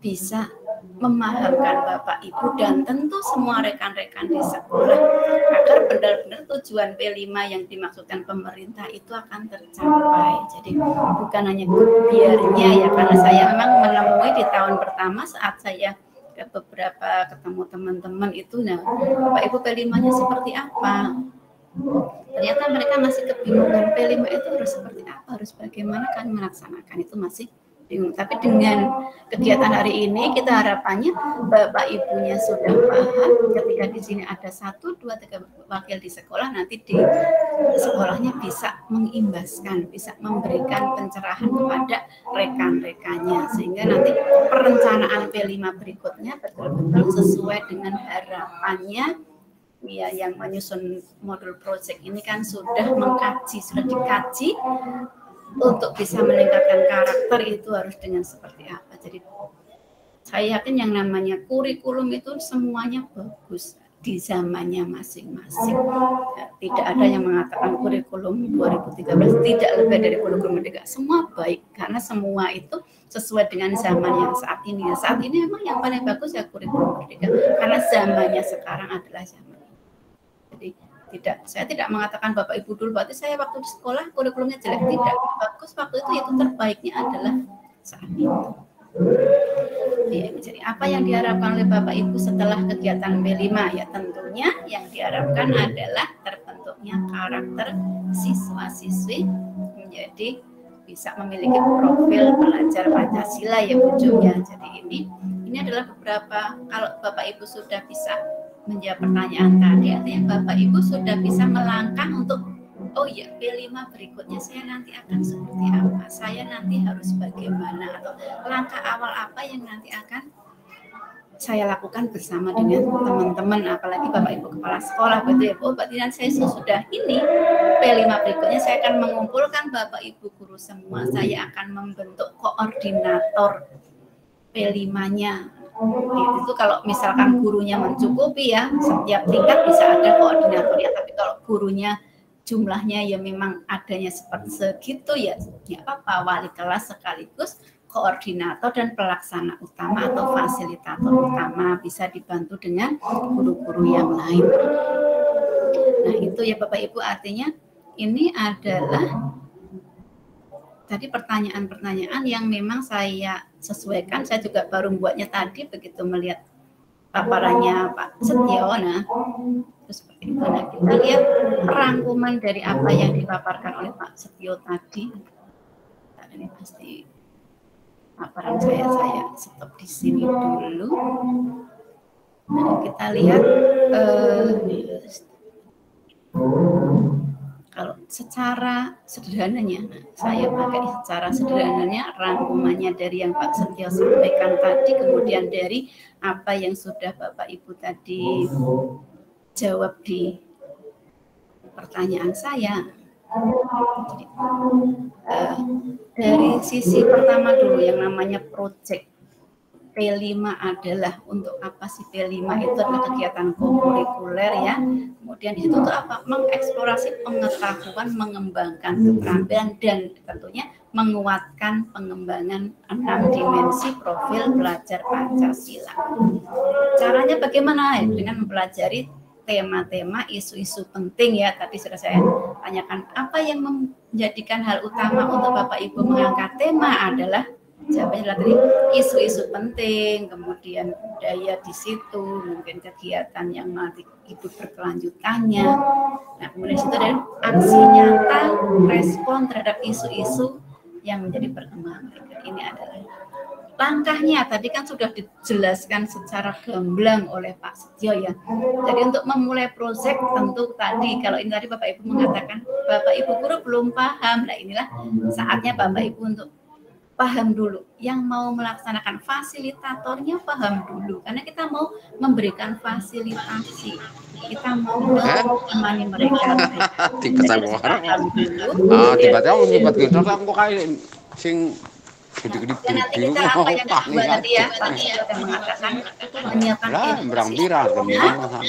bisa memahamkan Bapak Ibu dan tentu semua rekan-rekan di sekolah agar benar-benar tujuan P5 yang dimaksudkan pemerintah itu akan tercapai. Jadi bukan hanya biarnya ya, karena saya memang menemui di tahun pertama saat saya ke beberapa ketemu teman-teman itu, nah Bapak Ibu P5-nya seperti apa? Ternyata mereka masih kebingungan P5 itu harus seperti apa, harus bagaimana kan melaksanakan itu masih bingung. Tapi dengan kegiatan hari ini kita harapannya Bapak Ibunya sudah paham ketika di sini ada 1, 2, 3 wakil di sekolah, nanti di sekolahnya bisa mengimbaskan, bisa memberikan pencerahan kepada rekan-rekannya sehingga nanti perencanaan P5 berikutnya betul-betul sesuai dengan harapannya. Ya, yang menyusun modul project ini kan sudah mengkaji, sudah dikaji untuk bisa meningkatkan karakter itu harus dengan seperti apa. Jadi saya yakin yang namanya kurikulum itu semuanya bagus di zamannya masing-masing. Ya, tidak ada yang mengatakan kurikulum 2013 tidak lebih dari kurikulum Merdeka. Semua baik karena semua itu sesuai dengan zaman yang saat ini. Saat ini memang yang paling bagus ya kurikulum Merdeka karena zamannya sekarang adalah zaman. Jadi saya tidak mengatakan Bapak Ibu dulu berarti saya waktu di sekolah kurikulumnya jelek, tidak, bagus waktu itu terbaiknya adalah saat itu. Ya, jadi apa yang diharapkan oleh Bapak Ibu setelah kegiatan P5 ya tentunya yang diharapkan adalah terbentuknya karakter siswa-siswi menjadi bisa memiliki profil pelajar Pancasila ya ujungnya. Jadi ini adalah beberapa, kalau Bapak Ibu sudah bisa menjawab pertanyaan tadi, artinya Bapak Ibu sudah bisa melangkah untuk oh ya P5 berikutnya saya nanti akan seperti apa, saya nanti harus bagaimana, atau langkah awal apa yang nanti akan saya lakukan bersama dengan teman-teman, apalagi Bapak Ibu kepala sekolah begitu ya. Oh berarti saya sudah ini P5 berikutnya saya akan mengumpulkan Bapak Ibu guru semua, saya akan membentuk koordinator P5-nya. Itu kalau misalkan gurunya mencukupi ya, setiap tingkat bisa ada koordinatornya, tapi kalau gurunya jumlahnya ya memang adanya seperti segitu ya apa-apa, wali kelas sekaligus koordinator dan pelaksana utama atau fasilitator utama, bisa dibantu dengan guru-guru yang lain. Nah itu ya Bapak Ibu, artinya ini adalah tadi pertanyaan-pertanyaan yang memang saya sesuaikan. Saya juga baru membuatnya tadi begitu melihat paparannya Pak Setio. Nah terus seperti itu. Nah kita lihat rangkuman dari apa yang dipaparkan oleh Pak Setio tadi. Nah, ini pasti paparan saya stop di sini dulu. Nah, kita lihat kalau secara sederhananya, saya pakai secara sederhananya rangkumannya dari yang Pak Setio sampaikan tadi, kemudian dari apa yang sudah Bapak Ibu tadi jawab di pertanyaan saya. Jadi, dari sisi pertama dulu yang namanya project P5 adalah untuk apa sih? P5 itu adalah kegiatan kurikuler ya. Kemudian itu tuh apa? Mengeksplorasi pengetahuan, mengembangkan keterampilan dan tentunya menguatkan pengembangan 6 dimensi profil pelajar Pancasila. Caranya bagaimana? Dengan mempelajari tema-tema, isu-isu penting ya. Tadi sudah saya tanyakan apa yang menjadikan hal utama untuk Bapak Ibu mengangkat tema adalah jawabannya adalah tadi isu-isu penting, kemudian budaya di situ, mungkin kegiatan yang nanti hidup berkelanjutannya. Nah, kemudian situ ada aksi nyata, respon terhadap isu-isu yang menjadi perkembangan mereka. Ini adalah langkahnya. Tadi kan sudah dijelaskan secara gamblang oleh Pak Setio ya. Jadi untuk memulai proyek tentu tadi, kalau ini tadi Bapak Ibu mengatakan Bapak Ibu guru belum paham, nah inilah saatnya Bapak Ibu untuk paham dulu. Yang mau melaksanakan fasilitatornya paham dulu, karena kita mau memberikan fasilitasi, kita mau menemani mereka. Tiba-tiba nyebut gitu kan kok kayak sing gede-gede biru apa yang tadi ya Pak Setio mengatakan menyiapkan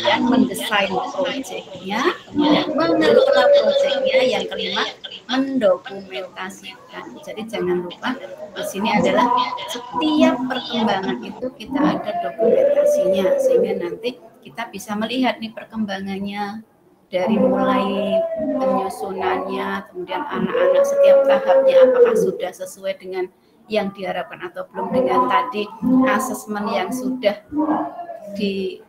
dan mendesain proyeknya, mengelola proyeknya, yang kelima mendokumentasikan. Jadi jangan lupa di sini adalah setiap perkembangan itu kita ada dokumentasinya, sehingga nanti kita bisa melihat nih perkembangannya dari mulai penyusunannya, kemudian anak-anak setiap tahapnya apakah sudah sesuai dengan yang diharapkan atau belum, dengan tadi asesmen yang sudah di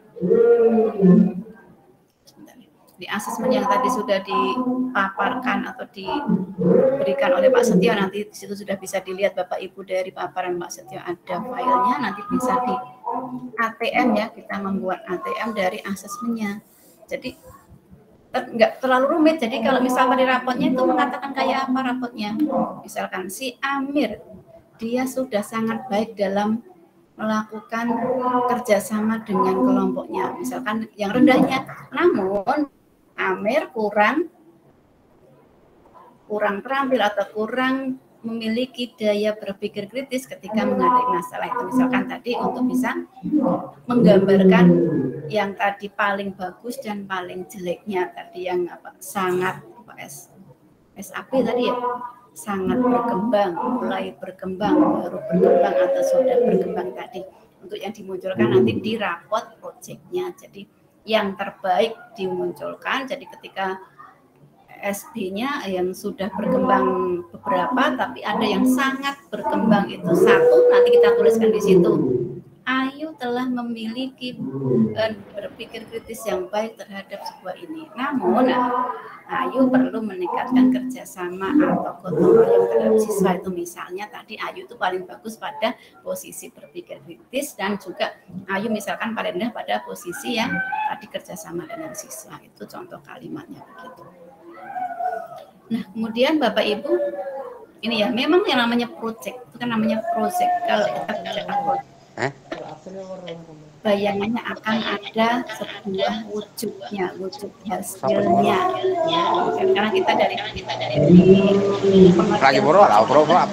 asesmen yang tadi sudah dipaparkan atau diberikan oleh Pak Setio. Nanti di situ sudah bisa dilihat Bapak Ibu dari paparan Pak Setio ada filenya, nanti bisa di ATM ya, kita membuat ATM dari asesmennya. Jadi nggak terlalu rumit. Jadi kalau misalnya di rapotnya itu mengatakan kayak apa rapotnya, misalkan si Amir dia sudah sangat baik dalam melakukan kerjasama dengan kelompoknya, misalkan yang rendahnya, namun Amir kurang terampil atau kurang memiliki daya berpikir kritis ketika menghadapi masalah itu. Misalkan tadi untuk bisa menggambarkan yang tadi paling bagus dan paling jeleknya, tadi yang apa sangat SAP tadi ya, sangat berkembang, mulai berkembang, baru berkembang atau sudah berkembang tadi. Untuk yang dimunculkan nanti di rapot proyeknya. Jadi yang terbaik dimunculkan. Jadi ketika SB-nya yang sudah berkembang beberapa, tapi ada yang sangat berkembang itu satu, nanti kita tuliskan di situ. Ayu telah memiliki berpikir kritis yang baik terhadap sebuah ini. Namun Ayu perlu meningkatkan kerjasama atau gotong royong terhadap siswa itu. Misalnya tadi Ayu itu paling bagus pada posisi berpikir kritis, dan juga Ayu misalkan paling rendah pada posisi yang tadi kerjasama dengan siswa. Itu contoh kalimatnya begitu. Nah kemudian Bapak Ibu, ini ya memang yang namanya proyek itu kan namanya proyek. Kalau kita bicara proyek, bayangannya akan ada sebuah wujudnya, wujud hasilnya. Karena kita dari lagi apa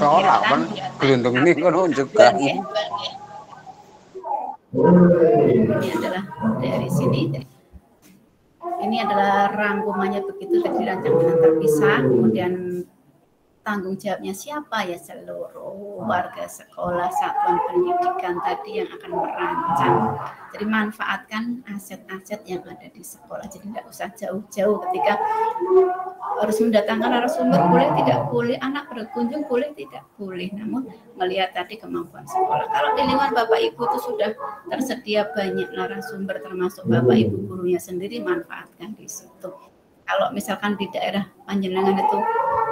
orang kan gelundung ini kan juga. Ini adalah dari sini. ini adalah rangkumannya begitu dirancang dengan terpisah, kemudian tanggung jawabnya siapa ya, seluruh warga sekolah satuan pendidikan tadi yang akan merancang. Jadi manfaatkan aset-aset yang ada di sekolah. Jadi tidak usah jauh-jauh ketika harus mendatangkan narasumber boleh tidak boleh, anak berkunjung boleh tidak boleh, namun melihat tadi kemampuan sekolah. Kalau di lingkungan Bapak Ibu itu sudah tersedia banyak narasumber termasuk Bapak Ibu gurunya sendiri, manfaatkan di situ. Kalau misalkan di daerah panjenengan itu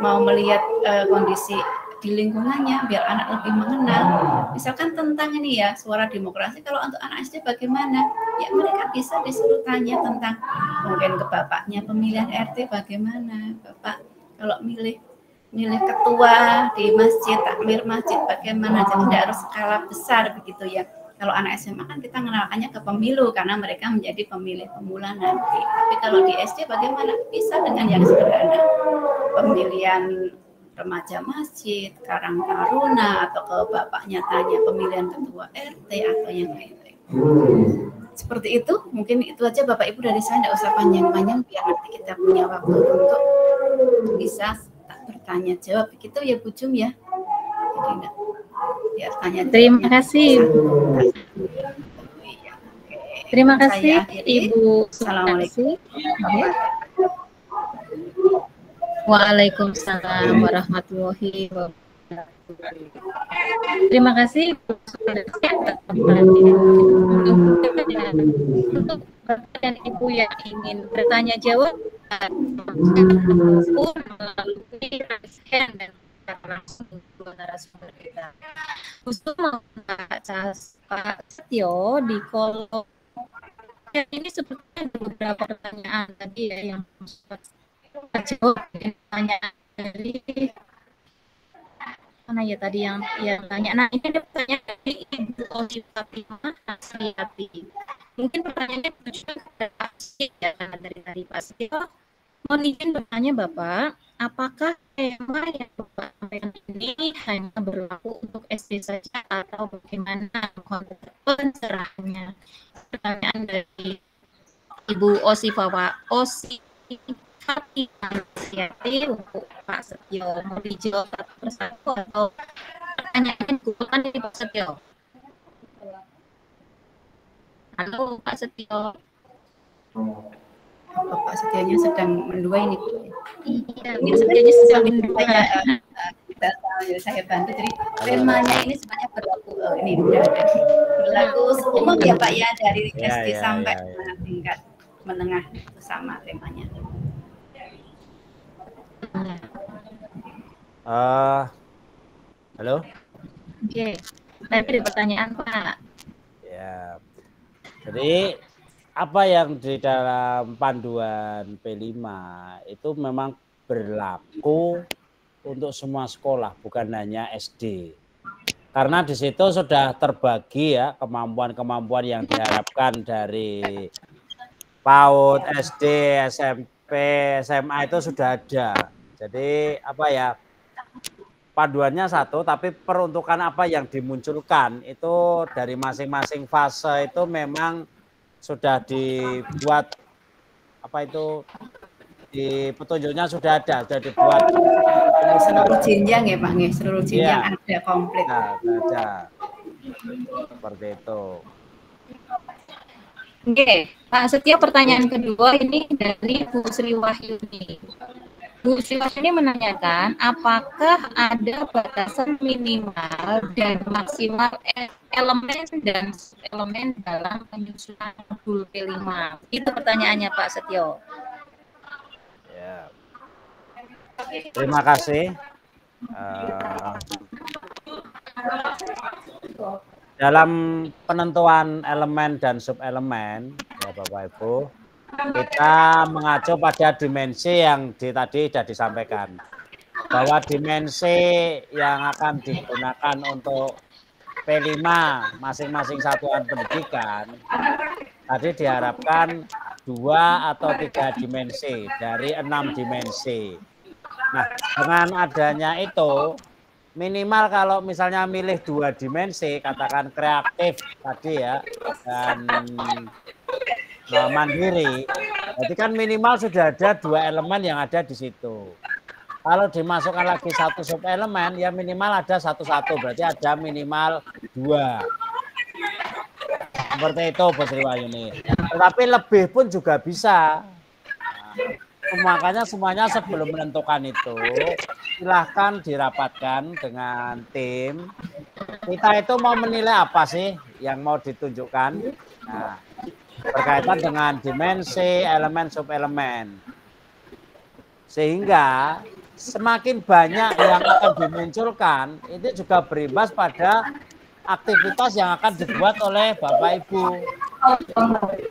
mau melihat kondisi di lingkungannya biar anak lebih mengenal, misalkan tentang ini ya suara demokrasi, kalau untuk anak SD bagaimana ya, mereka bisa disuruh tanya tentang mungkin ke bapaknya pemilihan RT bagaimana, Bapak kalau milih ketua di masjid, takmir masjid bagaimana. Jadi tidak harus skala besar begitu ya. Kalau anak SMA kan kita mengenalkannya ke pemilu karena mereka menjadi pemilih pemula nanti. Tapi kalau di SD bagaimana? Bisa dengan yang sederhana, pemilihan remaja masjid, karang taruna, atau ke bapaknya tanya pemilihan ketua RT atau yang lain-lain. Seperti itu, mungkin itu aja Bapak Ibu dari saya, tidak usah panjang-panjang biar nanti kita punya waktu untuk bisa bertanya jawab. Begitu ya Bu Jum ya. Jadi enggak biar tanya. Terima kasih. Terima kasih Ibu. Assalamualaikum. Waalaikumsalam warahmatullahi wabarakatuh. Terima kasih untuk Bapak dan Ibu yang ingin bertanya jawab melalui raise hand dan langsung ke narasumber kita. Khusus mau Pak Setio di kolom ini sepertinya ada beberapa pertanyaan tadi ya yang jawab pertanyaan dari mana ya tadi yang tanya. Nah ini ada pertanyaan dari Ibu Oli Fatimah Hasriati. Mungkin pertanyaannya juga asik ya dari tadi Pak Setio. Mohon izin bertanya Bapak, apakah tema yang Bapak sampaikan ini hanya berlaku untuk SD saja atau bagaimana konteks pencerahannya? Pertanyaan dari Ibu Osifawa untuk Pak Setio, mau dijawab satu persatu atau pertanyaan gugulan dari Pak Setio? Halo Pak Setio. Bapak Setionya sedang mendua ini. Iya, Setionya sedang mendua. Saya bantu. Jadi temanya ini sebenarnya berlaku ini udah ada berlaku umum ya Pak ya, dari SD sampai tingkat menengah itu sama temanya. Halo. Oke, tapi ada pertanyaan Pak. Ya. Jadi apa yang di dalam panduan P5 itu memang berlaku untuk semua sekolah, bukan hanya SD. Karena di situ sudah terbagi ya kemampuan-kemampuan yang diharapkan dari PAUD, SD, SMP, SMA itu sudah ada. Jadi apa ya, panduannya satu, tapi peruntukan apa yang dimunculkan itu dari masing-masing fase itu memang sudah dibuat apa itu di petunjuknya sudah ada, sudah dibuat seluruh jenjang ya Pak, seluruh jenjang ada komplit. Nah, ada seperti itu. Oke, Pak Setio, pertanyaan kedua ini dari Bu Sri Wahyuni. Bu Sri Wahyuni menanyakan, apakah ada batasan minimal dan maksimal elemen dan elemen dalam penyusunan modul P5? Itu pertanyaannya Pak Setio. Ya. Terima kasih. Dalam penentuan elemen dan subelemen, ya Bapak Ibu, kita mengacu pada dimensi yang tadi sudah disampaikan. Bahwa dimensi yang akan digunakan untuk P5 masing-masing satuan pendidikan, tadi diharapkan 2 atau 3 dimensi dari 6 dimensi. Nah, dengan adanya itu, minimal kalau misalnya milih 2 dimensi, katakan kreatif tadi ya, dan mandiri, Jadi kan minimal sudah ada 2 elemen yang ada di situ. Kalau dimasukkan lagi 1 sub elemen, ya minimal ada 1, berarti ada minimal 2. Seperti itu, Bu Sri Wahyuni. Tetapi lebih pun juga bisa. Makanya semuanya sebelum menentukan itu, silahkan dirapatkan dengan tim. Kita itu mau menilai apa sih yang mau ditunjukkan? Nah, berkaitan dengan dimensi, elemen, subelemen. Sehingga semakin banyak yang akan dimunculkan, itu juga berimbas pada aktivitas yang akan dibuat oleh Bapak Ibu.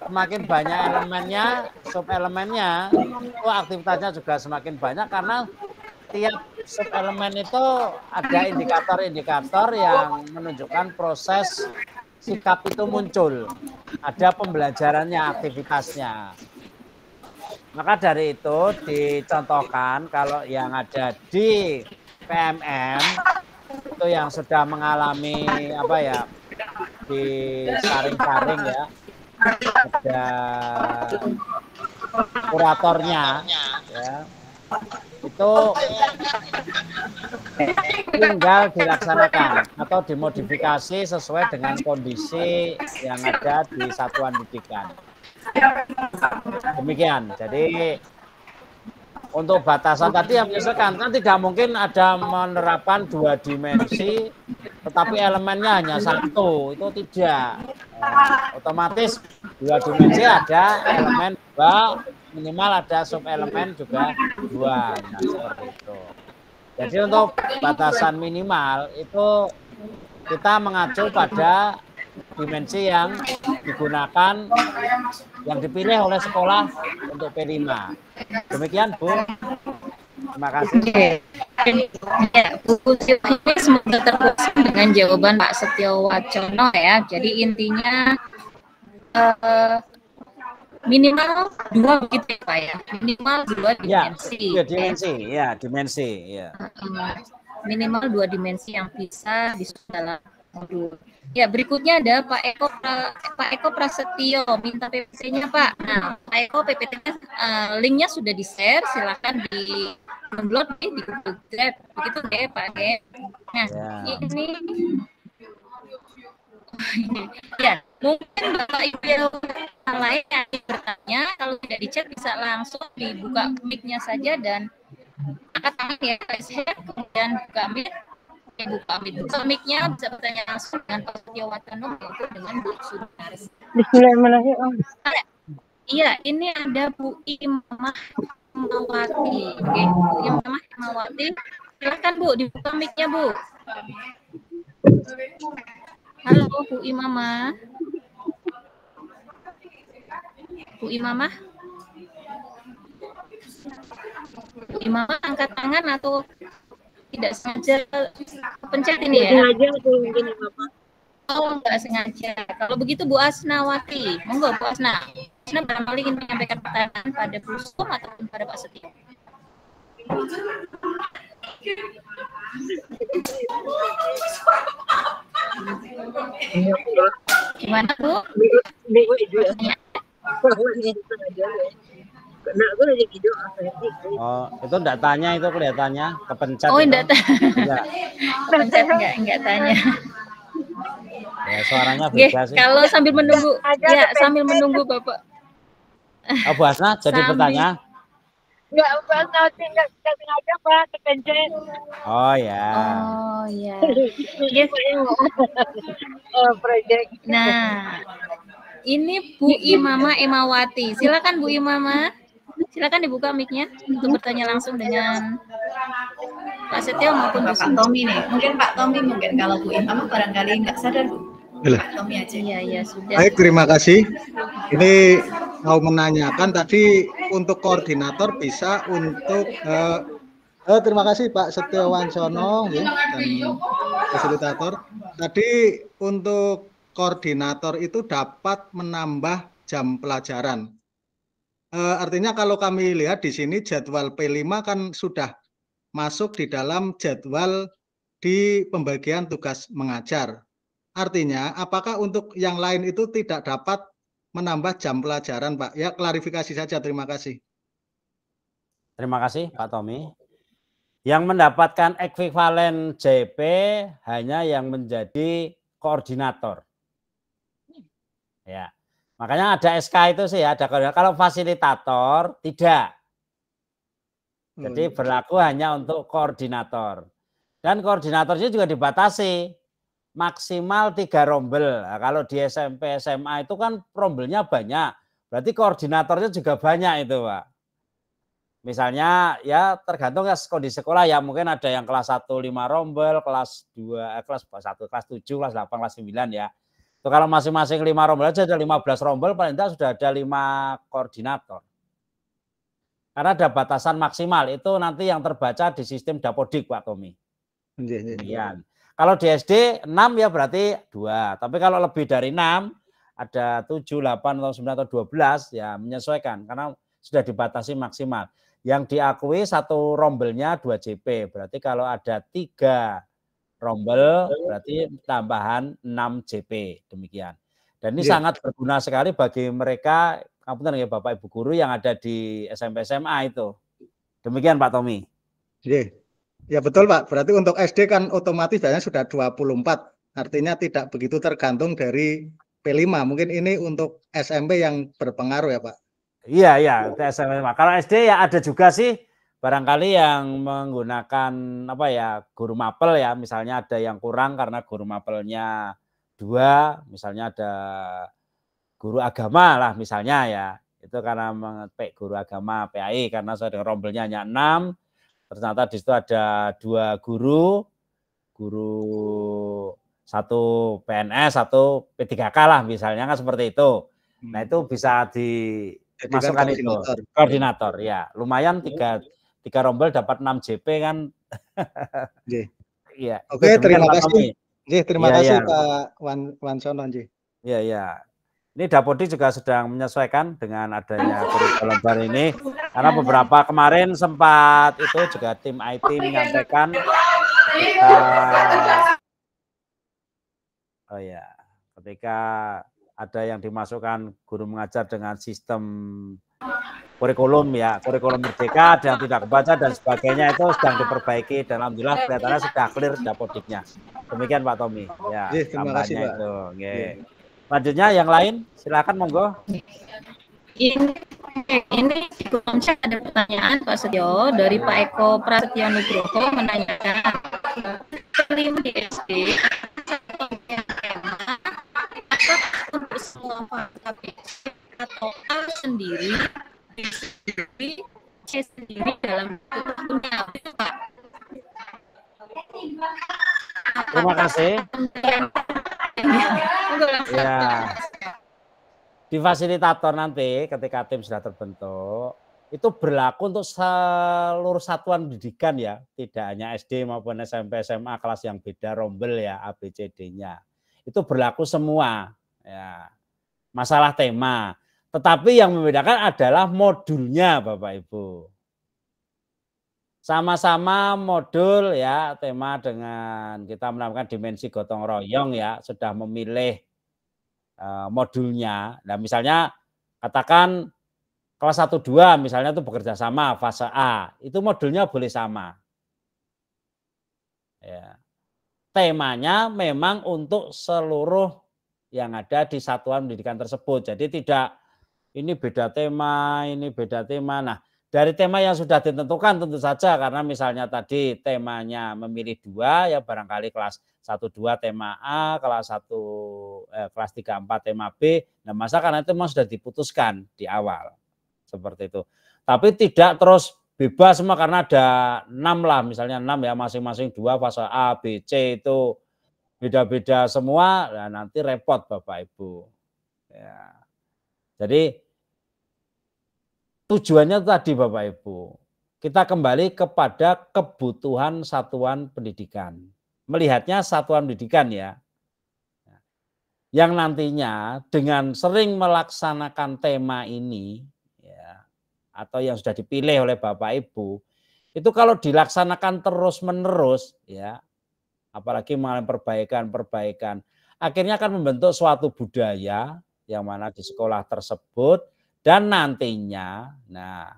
Semakin banyak elemennya, subelemennya, itu aktivitasnya juga semakin banyak karena tiap subelemen itu ada indikator-indikator yang menunjukkan proses sikap itu muncul. Ada pembelajarannya, aktivitasnya. Maka dari itu dicontohkan kalau yang ada di PMM itu yang sudah mengalami apa ya, di saring-saring ya, ada kuratornya ya, itu tinggal dilaksanakan atau dimodifikasi sesuai dengan kondisi yang ada di satuan pendidikan. Demikian. Jadi untuk batasan tadi yang menyesuaikan, kan tidak mungkin ada menerapkan 2 dimensi tetapi elemennya hanya 1, itu tidak. Otomatis 2 dimensi ada elemen 2, minimal ada subelemen juga 2. Nah, seperti itu. Jadi untuk batasan minimal itu kita mengacu pada dimensi yang digunakan, yang dipilih oleh sekolah untuk P5. Demikian, Bu. Terima kasih. Ya, Bu Sri semoga terpuaskan dengan jawaban Pak Setio Wacono ya. Jadi intinya minimal 2 begitu ya Pak ya. Minimal 2 dimensi. Ya, dimensi. Ya, dimensi. Ya. Minimal 2 dimensi yang bisa disebut dalam modul. Ya, berikutnya ada Pak Eko Prasetyo minta PPT-nya Pak. Nah, Pak Eko PPT-nya linknya sudah di-share, silakan di download di Google Drive. Begitu deh Pak Ge. Nah, ini ya, mungkin Bapak Ibu yang lain yang bertanya, kalau tidak di chat bisa langsung dibuka mic-nya saja dan angkat tangan ya, share, kemudian buka mic. Buka mic-nya bisa bertanya langsung dengan Pak Setio Wacono yaitu dengan Bu Sudaris. Bismillahirrahmanirrahim. Iya, ini ada Bu Imamah Hemawati. Oke, Bu Imamah Hemawati. Silakan Bu, dibuka mic-nya Bu. Halo Bu Imamah. Bu Imamah. Bu Imamah angkat tangan atau tidak sengaja pencet ini ya? Sengaja atau mungkin Bapak? Oh, enggak sengaja. Kalau begitu Bu Asnawati, monggo Bu Asna. Asna barangkali ingin menyampaikan pertanyaan pada Bu Sum ataupun pada Pak Setio. Gimana Bu? Oh, itu enggak tanya itu kelihatannya kepencet. Oh, enggak tanya. Pencet enggak tanya. Ya, suaranya beda sih. Kalau sambil menunggu, ya sambil menunggu Bapak. Oh, Bu Asna jadi bertanya. Enggak, Bu Asna enggak sengaja Pak, kepencet. Oh ya. Oh ya. Yes. Project. Nah, ini Bu Imamah Emawati. Silakan Bu Imamah. Silakan dibuka mic-nya untuk bertanya langsung dengan Pak Setio maupun Pak Tommy nih. Mungkin Pak Tommy kalau Bu Imamah barangkali nggak sadar Bu. Pak Tommy aja. Iya, sudah. Baik, terima kasih. Ini mau menanyakan tadi untuk koordinator bisa untuk terima kasih Pak Setio Wacono ya, dan fasilitator. Tadi untuk koordinator itu dapat menambah jam pelajaran. Artinya kalau kami lihat di sini jadwal P5 kan sudah masuk di dalam jadwal di pembagian tugas mengajar. Artinya apakah untuk yang lain itu tidak dapat menambah jam pelajaran, Pak. Ya, klarifikasi saja. Terima kasih. Terima kasih, Pak Tommy. Yang mendapatkan ekuivalen JP hanya yang menjadi koordinator. Ya, makanya ada SK itu sih, ada koordinator. Kalau fasilitator tidak. Jadi berlaku hanya untuk koordinator. Dan koordinatornya juga dibatasi maksimal 3 rombel. Nah, kalau di SMP SMA itu kan rombelnya banyak, berarti koordinatornya juga banyak itu, Pak. Misalnya ya tergantung ya kondisi sekolah ya, mungkin ada yang kelas 1 5 rombel, kelas 2 kelas 1 kelas 7, kelas 8, kelas 9 ya. Itu kalau masing-masing 5 rombel aja ada 15 rombel, paling tidak sudah ada 5 koordinator. Karena ada batasan maksimal, itu nanti yang terbaca di sistem Dapodik, Pak Tommy. Demikian. Kalau di SD 6 ya berarti 2, tapi kalau lebih dari 6 ada 7, 8 atau 9 atau 12 ya menyesuaikan karena sudah dibatasi maksimal. Yang diakui satu rombelnya 2 JP. Berarti kalau ada 3 rombel berarti tambahan 6 JP. Demikian. Dan ini sangat berguna sekali bagi mereka, ya Bapak Ibu guru yang ada di SMP SMA itu. Demikian Pak Tommy. Ya betul Pak. Berarti untuk SD kan otomatis biasanya sudah 24. Artinya tidak begitu tergantung dari P5. Mungkin ini untuk SMP yang berpengaruh ya Pak. Iya, SMP. Kalau SD ya ada juga sih barangkali yang menggunakan apa ya guru mapel ya, misalnya ada yang kurang karena guru mapelnya 2, misalnya ada guru agama lah misalnya ya, itu karena mengepek guru agama PAI karena saya rombelnya hanya 6, ternyata di situ ada 2 guru 1 PNS, 1 P3K lah misalnya kan seperti itu. Nah itu bisa dimasukkan itu koordinator ya, lumayan 3 rombel dapat 6 JP kan. Iya. Oke, terima kasih. Terima kasih Pak Wansono. Iya. Ini Dapodik juga sedang menyesuaikan dengan adanya kurikulum baru ini karena beberapa kemarin sempat itu juga tim IT menyampaikan ketika ada yang dimasukkan guru mengajar dengan sistem kurikulum ya, kurikulum merdeka ada yang tidak kebaca dan sebagainya itu sedang diperbaiki dan alhamdulillah kelihatannya sudah clear Dapodiknya. Demikian Pak Tommy. Ya, terima kasih Pak. Itu. Selanjutnya yang lain silakan monggo. Ini di kolom chat ada pertanyaan Pak Setio dari Pak Eko Prasetyo Nugroho menanyakan kelima di SD untuk semua atau A sendiri C sendiri dalam tahunnya itu Pak. Terima kasih. Ya. Di fasilitator nanti ketika tim sudah terbentuk itu berlaku untuk seluruh satuan pendidikan ya, tidak hanya SD maupun SMP SMA kelas yang beda rombel ya ABCD-nya. Itu berlaku semua ya. Masalah tema. Tetapi yang membedakan adalah modulnya Bapak Ibu. Sama-sama modul ya, tema dengan kita menamakan dimensi gotong royong ya, sudah memilih modulnya. Nah, misalnya katakan kelas 1-2 misalnya itu bekerja sama fase A, itu modulnya boleh sama. Ya. Temanya memang untuk seluruh yang ada di satuan pendidikan tersebut. Jadi tidak ini beda tema, ini beda tema. Nah, dari tema yang sudah ditentukan tentu saja karena misalnya tadi temanya memilih 2 ya barangkali kelas 1-2 tema A, kelas 3-4 tema B. Nah, masa karena itu memang sudah diputuskan di awal. Seperti itu. Tapi tidak terus bebas semua karena ada 6 lah, misalnya 6 ya masing-masing 2 fase A, B, C itu beda-beda semua. Nah, nanti repot Bapak Ibu. Ya. Jadi tujuannya tadi Bapak Ibu, kita kembali kepada kebutuhan satuan pendidikan. Melihatnya satuan pendidikan ya. Yang nantinya dengan sering melaksanakan tema ini ya, atau yang sudah dipilih oleh Bapak Ibu, itu kalau dilaksanakan terus-menerus ya, apalagi mengalami perbaikan, akhirnya akan membentuk suatu budaya yang mana di sekolah tersebut, dan nantinya, nah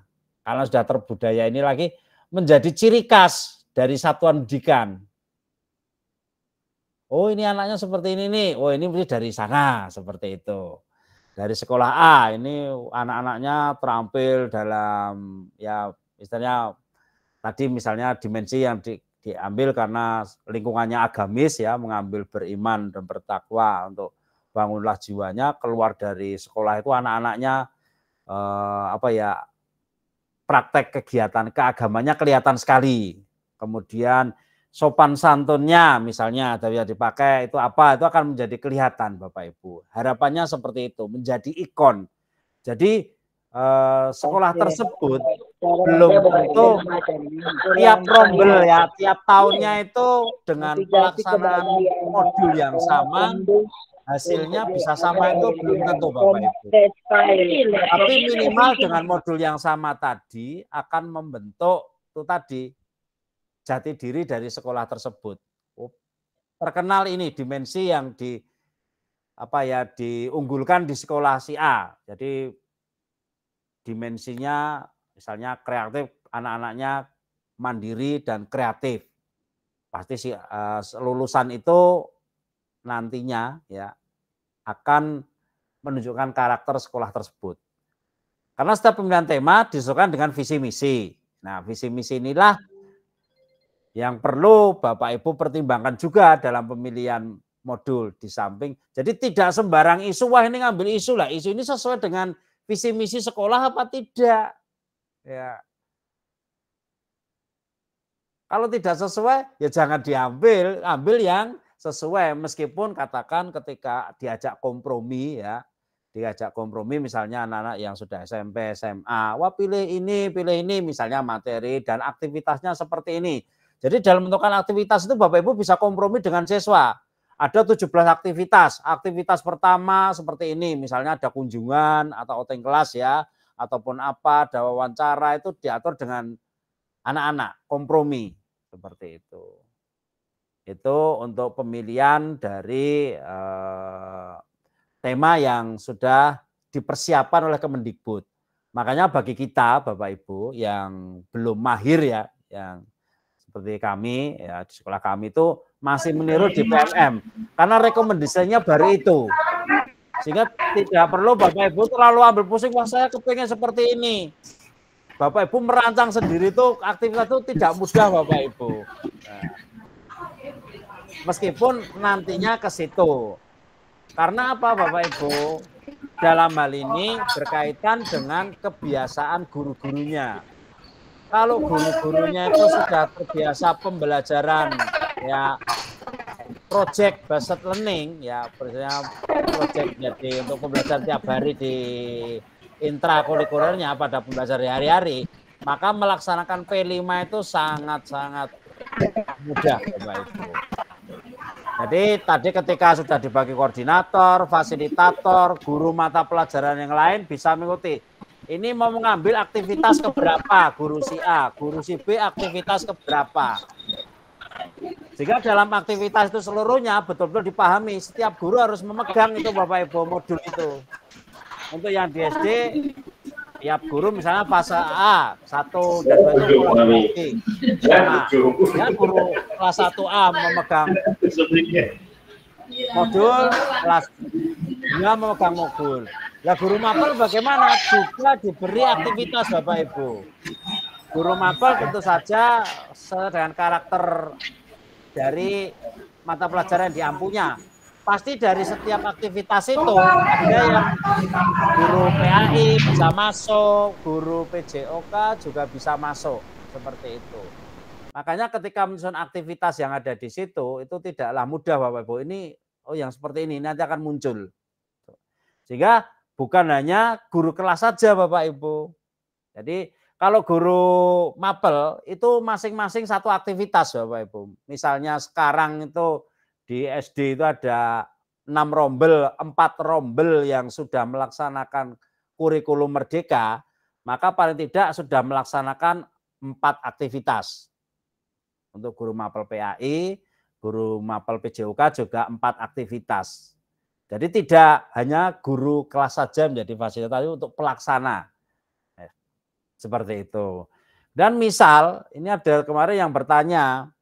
karena sudah terbudaya ini lagi menjadi ciri khas dari satuan pendidikan. Oh ini anaknya seperti ini nih, oh ini mesti dari sana, seperti itu. Dari sekolah A, ini anak-anaknya terampil dalam, ya istilahnya tadi misalnya dimensi yang diambil karena lingkungannya agamis ya, mengambil beriman dan bertakwa untuk bangunlah jiwanya. Keluar dari sekolah itu anak-anaknya praktek kegiatan keagamannya kelihatan sekali. Kemudian sopan santunnya misalnya ada yang dipakai itu apa, itu akan menjadi kelihatan Bapak Ibu. Harapannya seperti itu, menjadi ikon. Jadi sekolah tersebut belum tentu tiap rombel ya, tiap tahunnya itu dengan pelaksanaan modul yang sama, hasilnya bisa sama itu belum tentu Bapak Ibu. Tapi minimal dengan modul yang sama tadi akan membentuk itu tadi jati diri dari sekolah tersebut. Terkenal ini dimensi yang diunggulkan di sekolah si A. Jadi dimensinya misalnya kreatif, anak-anaknya mandiri dan kreatif. Pasti si lulusan itu nantinya ya akan menunjukkan karakter sekolah tersebut. Karena setiap pemilihan tema disesuaikan dengan visi misi. Nah, visi misi inilah yang perlu Bapak Ibu pertimbangkan juga dalam pemilihan modul di samping. Jadi tidak sembarang isu, wah ini ngambil isu lah, isu ini sesuai dengan visi misi sekolah apa tidak. Ya. Kalau tidak sesuai ya jangan diambil, ambil yang sesuai. Meskipun katakan ketika diajak kompromi ya, diajak kompromi misalnya anak-anak yang sudah SMP, SMA, wah pilih ini misalnya materi dan aktivitasnya seperti ini. Jadi dalam menentukan aktivitas itu Bapak Ibu bisa kompromi dengan siswa. Ada 17 aktivitas. Aktivitas pertama seperti ini, misalnya ada kunjungan atau outing kelas ya, ataupun apa, ada wawancara, itu diatur dengan anak-anak, kompromi seperti itu. Itu untuk pemilihan dari tema yang sudah dipersiapkan oleh Kemendikbud. Makanya bagi kita Bapak Ibu yang belum mahir ya, yang seperti kami ya di sekolah kami itu masih meniru di PMM karena rekomendasinya baru itu, sehingga tidak perlu Bapak Ibu terlalu ambil pusing, wah saya kepengen seperti ini. Bapak Ibu merancang sendiri itu aktivitas itu tidak mudah Bapak Ibu. Nah, meskipun nantinya ke situ, karena apa Bapak Ibu? Dalam hal ini berkaitan dengan kebiasaan guru-gurunya. Kalau guru-gurunya itu sudah terbiasa pembelajaran ya project based learning ya, project jadi untuk pembelajaran tiap hari di intrakurikulernya pada pembelajaran hari-hari, maka melaksanakan P5 itu sangat-sangat mudah Bapak Ibu. Jadi tadi ketika sudah dibagi koordinator, fasilitator, guru mata pelajaran yang lain bisa mengikuti. Ini mau mengambil aktivitas keberapa, guru si A, guru si B aktivitas keberapa. Sehingga dalam aktivitas itu seluruhnya betul-betul dipahami. Setiap guru harus memegang itu Bapak Ibu modul itu. Untuk yang di SD, tiap guru misalnya fase A, 1 dan 2 itu nah, ya guru kelas 1A memegang modul, kelas 2 memegang modul. Lah guru mapel bagaimana? Juga diberi aktivitas Bapak Ibu. Guru mapel tentu saja dengan karakter dari mata pelajaran yang diampunya. Pasti dari setiap aktivitas itu ada yang guru PAI bisa masuk, guru PJOK juga bisa masuk, seperti itu. Makanya ketika menyusun aktivitas yang ada di situ itu tidaklah mudah Bapak Ibu. Ini yang seperti ini nanti akan muncul. Sehingga bukan hanya guru kelas saja Bapak Ibu. Jadi kalau guru mapel itu masing-masing satu aktivitas Bapak Ibu. Misalnya sekarang itu di SD itu ada 6 rombel, 4 rombel yang sudah melaksanakan kurikulum merdeka, maka paling tidak sudah melaksanakan 4 aktivitas. Untuk guru mapel PAI, guru mapel PJOK juga 4 aktivitas. Jadi tidak hanya guru kelas saja menjadi fasilitator, tapi untuk pelaksana. Seperti itu. Dan misal, ini ada kemarin yang bertanya,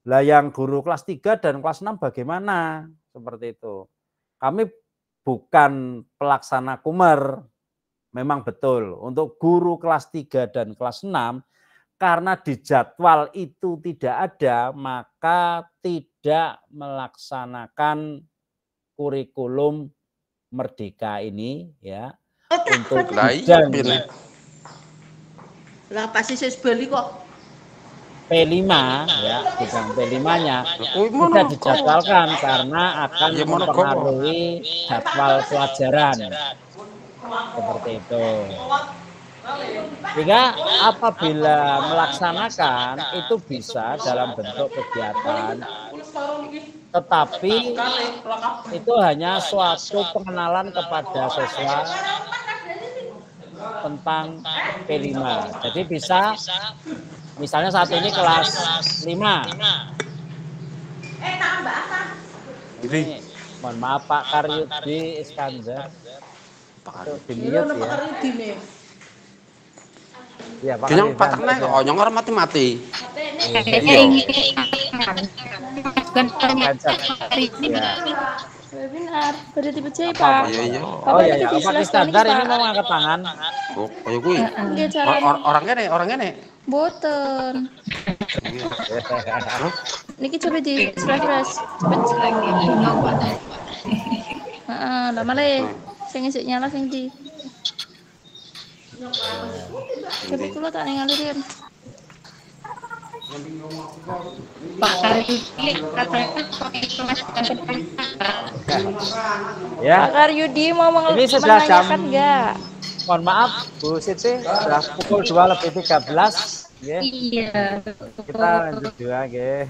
lah yang guru kelas 3 dan kelas 6 bagaimana? Seperti itu. Kami bukan pelaksana kumer, memang betul. Untuk guru kelas 3 dan kelas 6, karena di jadwal itu tidak ada, maka tidak melaksanakan kurikulum Merdeka ini ya untuk bidang lah pasti saya beli kok P5 ya, bidang P5-nya tidak dijadwalkan karena akan mempengaruhi jadwal pelajaran seperti itu. Sehingga apabila melaksanakan itu bisa dalam bentuk kegiatan, tetapi itu hanya suatu pengenalan kepada siswa tentang P5. Jadi bisa, misalnya saat ini kelas 5. Ini, mohon maaf Pak Karyudi Iskandar. Di-mute ya. Iya, Pak. Yang patene kok nyong mati-mati. Webinar pada tipe C, Pak. Oh iya, Pak Iskandar ini mau angkat tangan. Oh, koyo kuwi. Orang kene. Boten. Niki coba di refresh. Heeh, lama le. Sing isuk nyala sing di. Coba kula tak ngalirin. Pak Karyudi Ya. Pak Karyudi mau ini sudah jam, enggak? mohon maaf Bu Siti, sudah pukul 2:13 ya. Iya. Kita lanjut juga ya.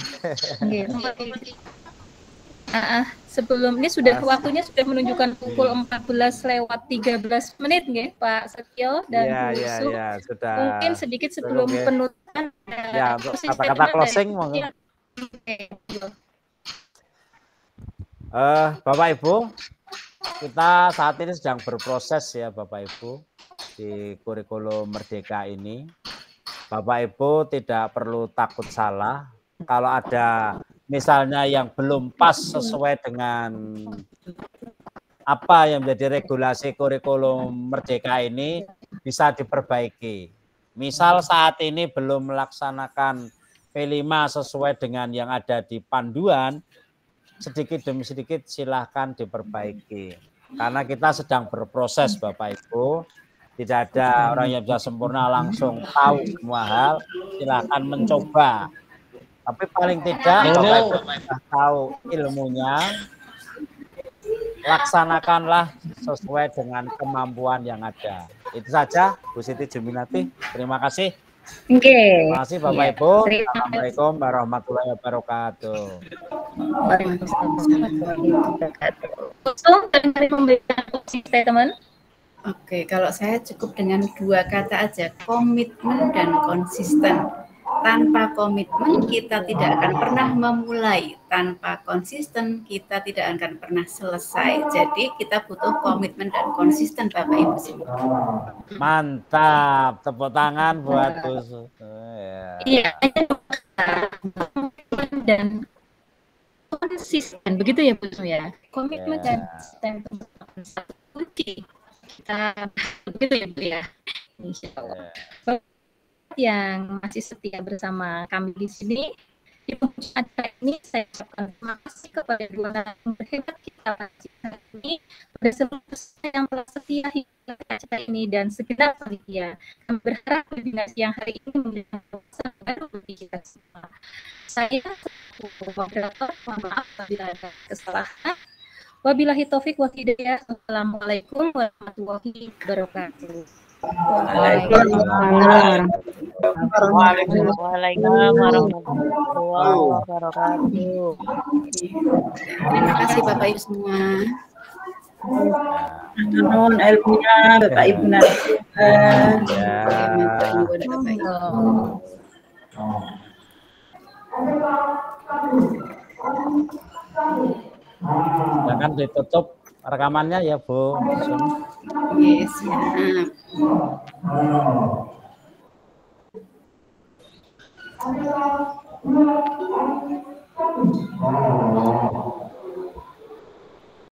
Sebelum ini sudah waktunya sudah menunjukkan pukul 14:13 nggih Pak Setio dan Bu Yusuf. Ya, sudah. Mungkin sedikit sebelum penutupan ya, untuk kata-kata closing monggo. Bapak Ibu, kita saat ini sedang berproses ya Bapak Ibu di kurikulum Merdeka ini. Bapak Ibu tidak perlu takut salah. Kalau ada misalnya yang belum pas sesuai dengan apa yang menjadi regulasi kurikulum Merdeka ini, bisa diperbaiki. Misal saat ini belum melaksanakan P5 sesuai dengan yang ada di panduan, sedikit demi sedikit silahkan diperbaiki. Karena kita sedang berproses Bapak Ibu, tidak ada orang yang bisa sempurna langsung tahu semua hal, silahkan mencoba. Tapi paling tidak Bapak Ibu sudah tahu ilmunya, laksanakanlah sesuai dengan kemampuan yang ada. Itu saja Bu Siti Juminati. Terima kasih. Terima kasih Bapak Ibu. Assalamualaikum warahmatullahi wabarakatuh. Oke, kalau saya cukup dengan 2 kata aja, komitmen dan konsisten. Tanpa komitmen kita tidak akan pernah memulai, tanpa konsisten kita tidak akan pernah selesai. Jadi kita butuh komitmen dan konsisten Bapak Ibu semua. Mantap, tepuk tangan buat Bu. Iya, dan konsisten begitu ya Bu ya. Komitmen dan konsisten kunci kita begitu ya Bu ya. Insyaallah. Yang masih setia bersama kami di sini di penghujung acara ini, saya ucapkan terima kasih kepada 2 narasumber hebat kita hari ini, pada seluruh yang telah setia hingga acara ini dan segenap panitia. Kami berharap webinar yang hari ini memberikan wawasan baru bagi kita semua. Saya selaku moderator, mohon maaf apabila ada kesalahan. Wabillahi taufik wal hidayah. Wassalamualaikum warahmatullahi wabarakatuh. Waalaikumsalam warahmatullahi wabarakatuh. Terima kasih Bapak Ibu semua. Mohon ilmunya Bapak Ibu narasumber. Jangan ditutup rekamannya ya Bu. Yes, siap.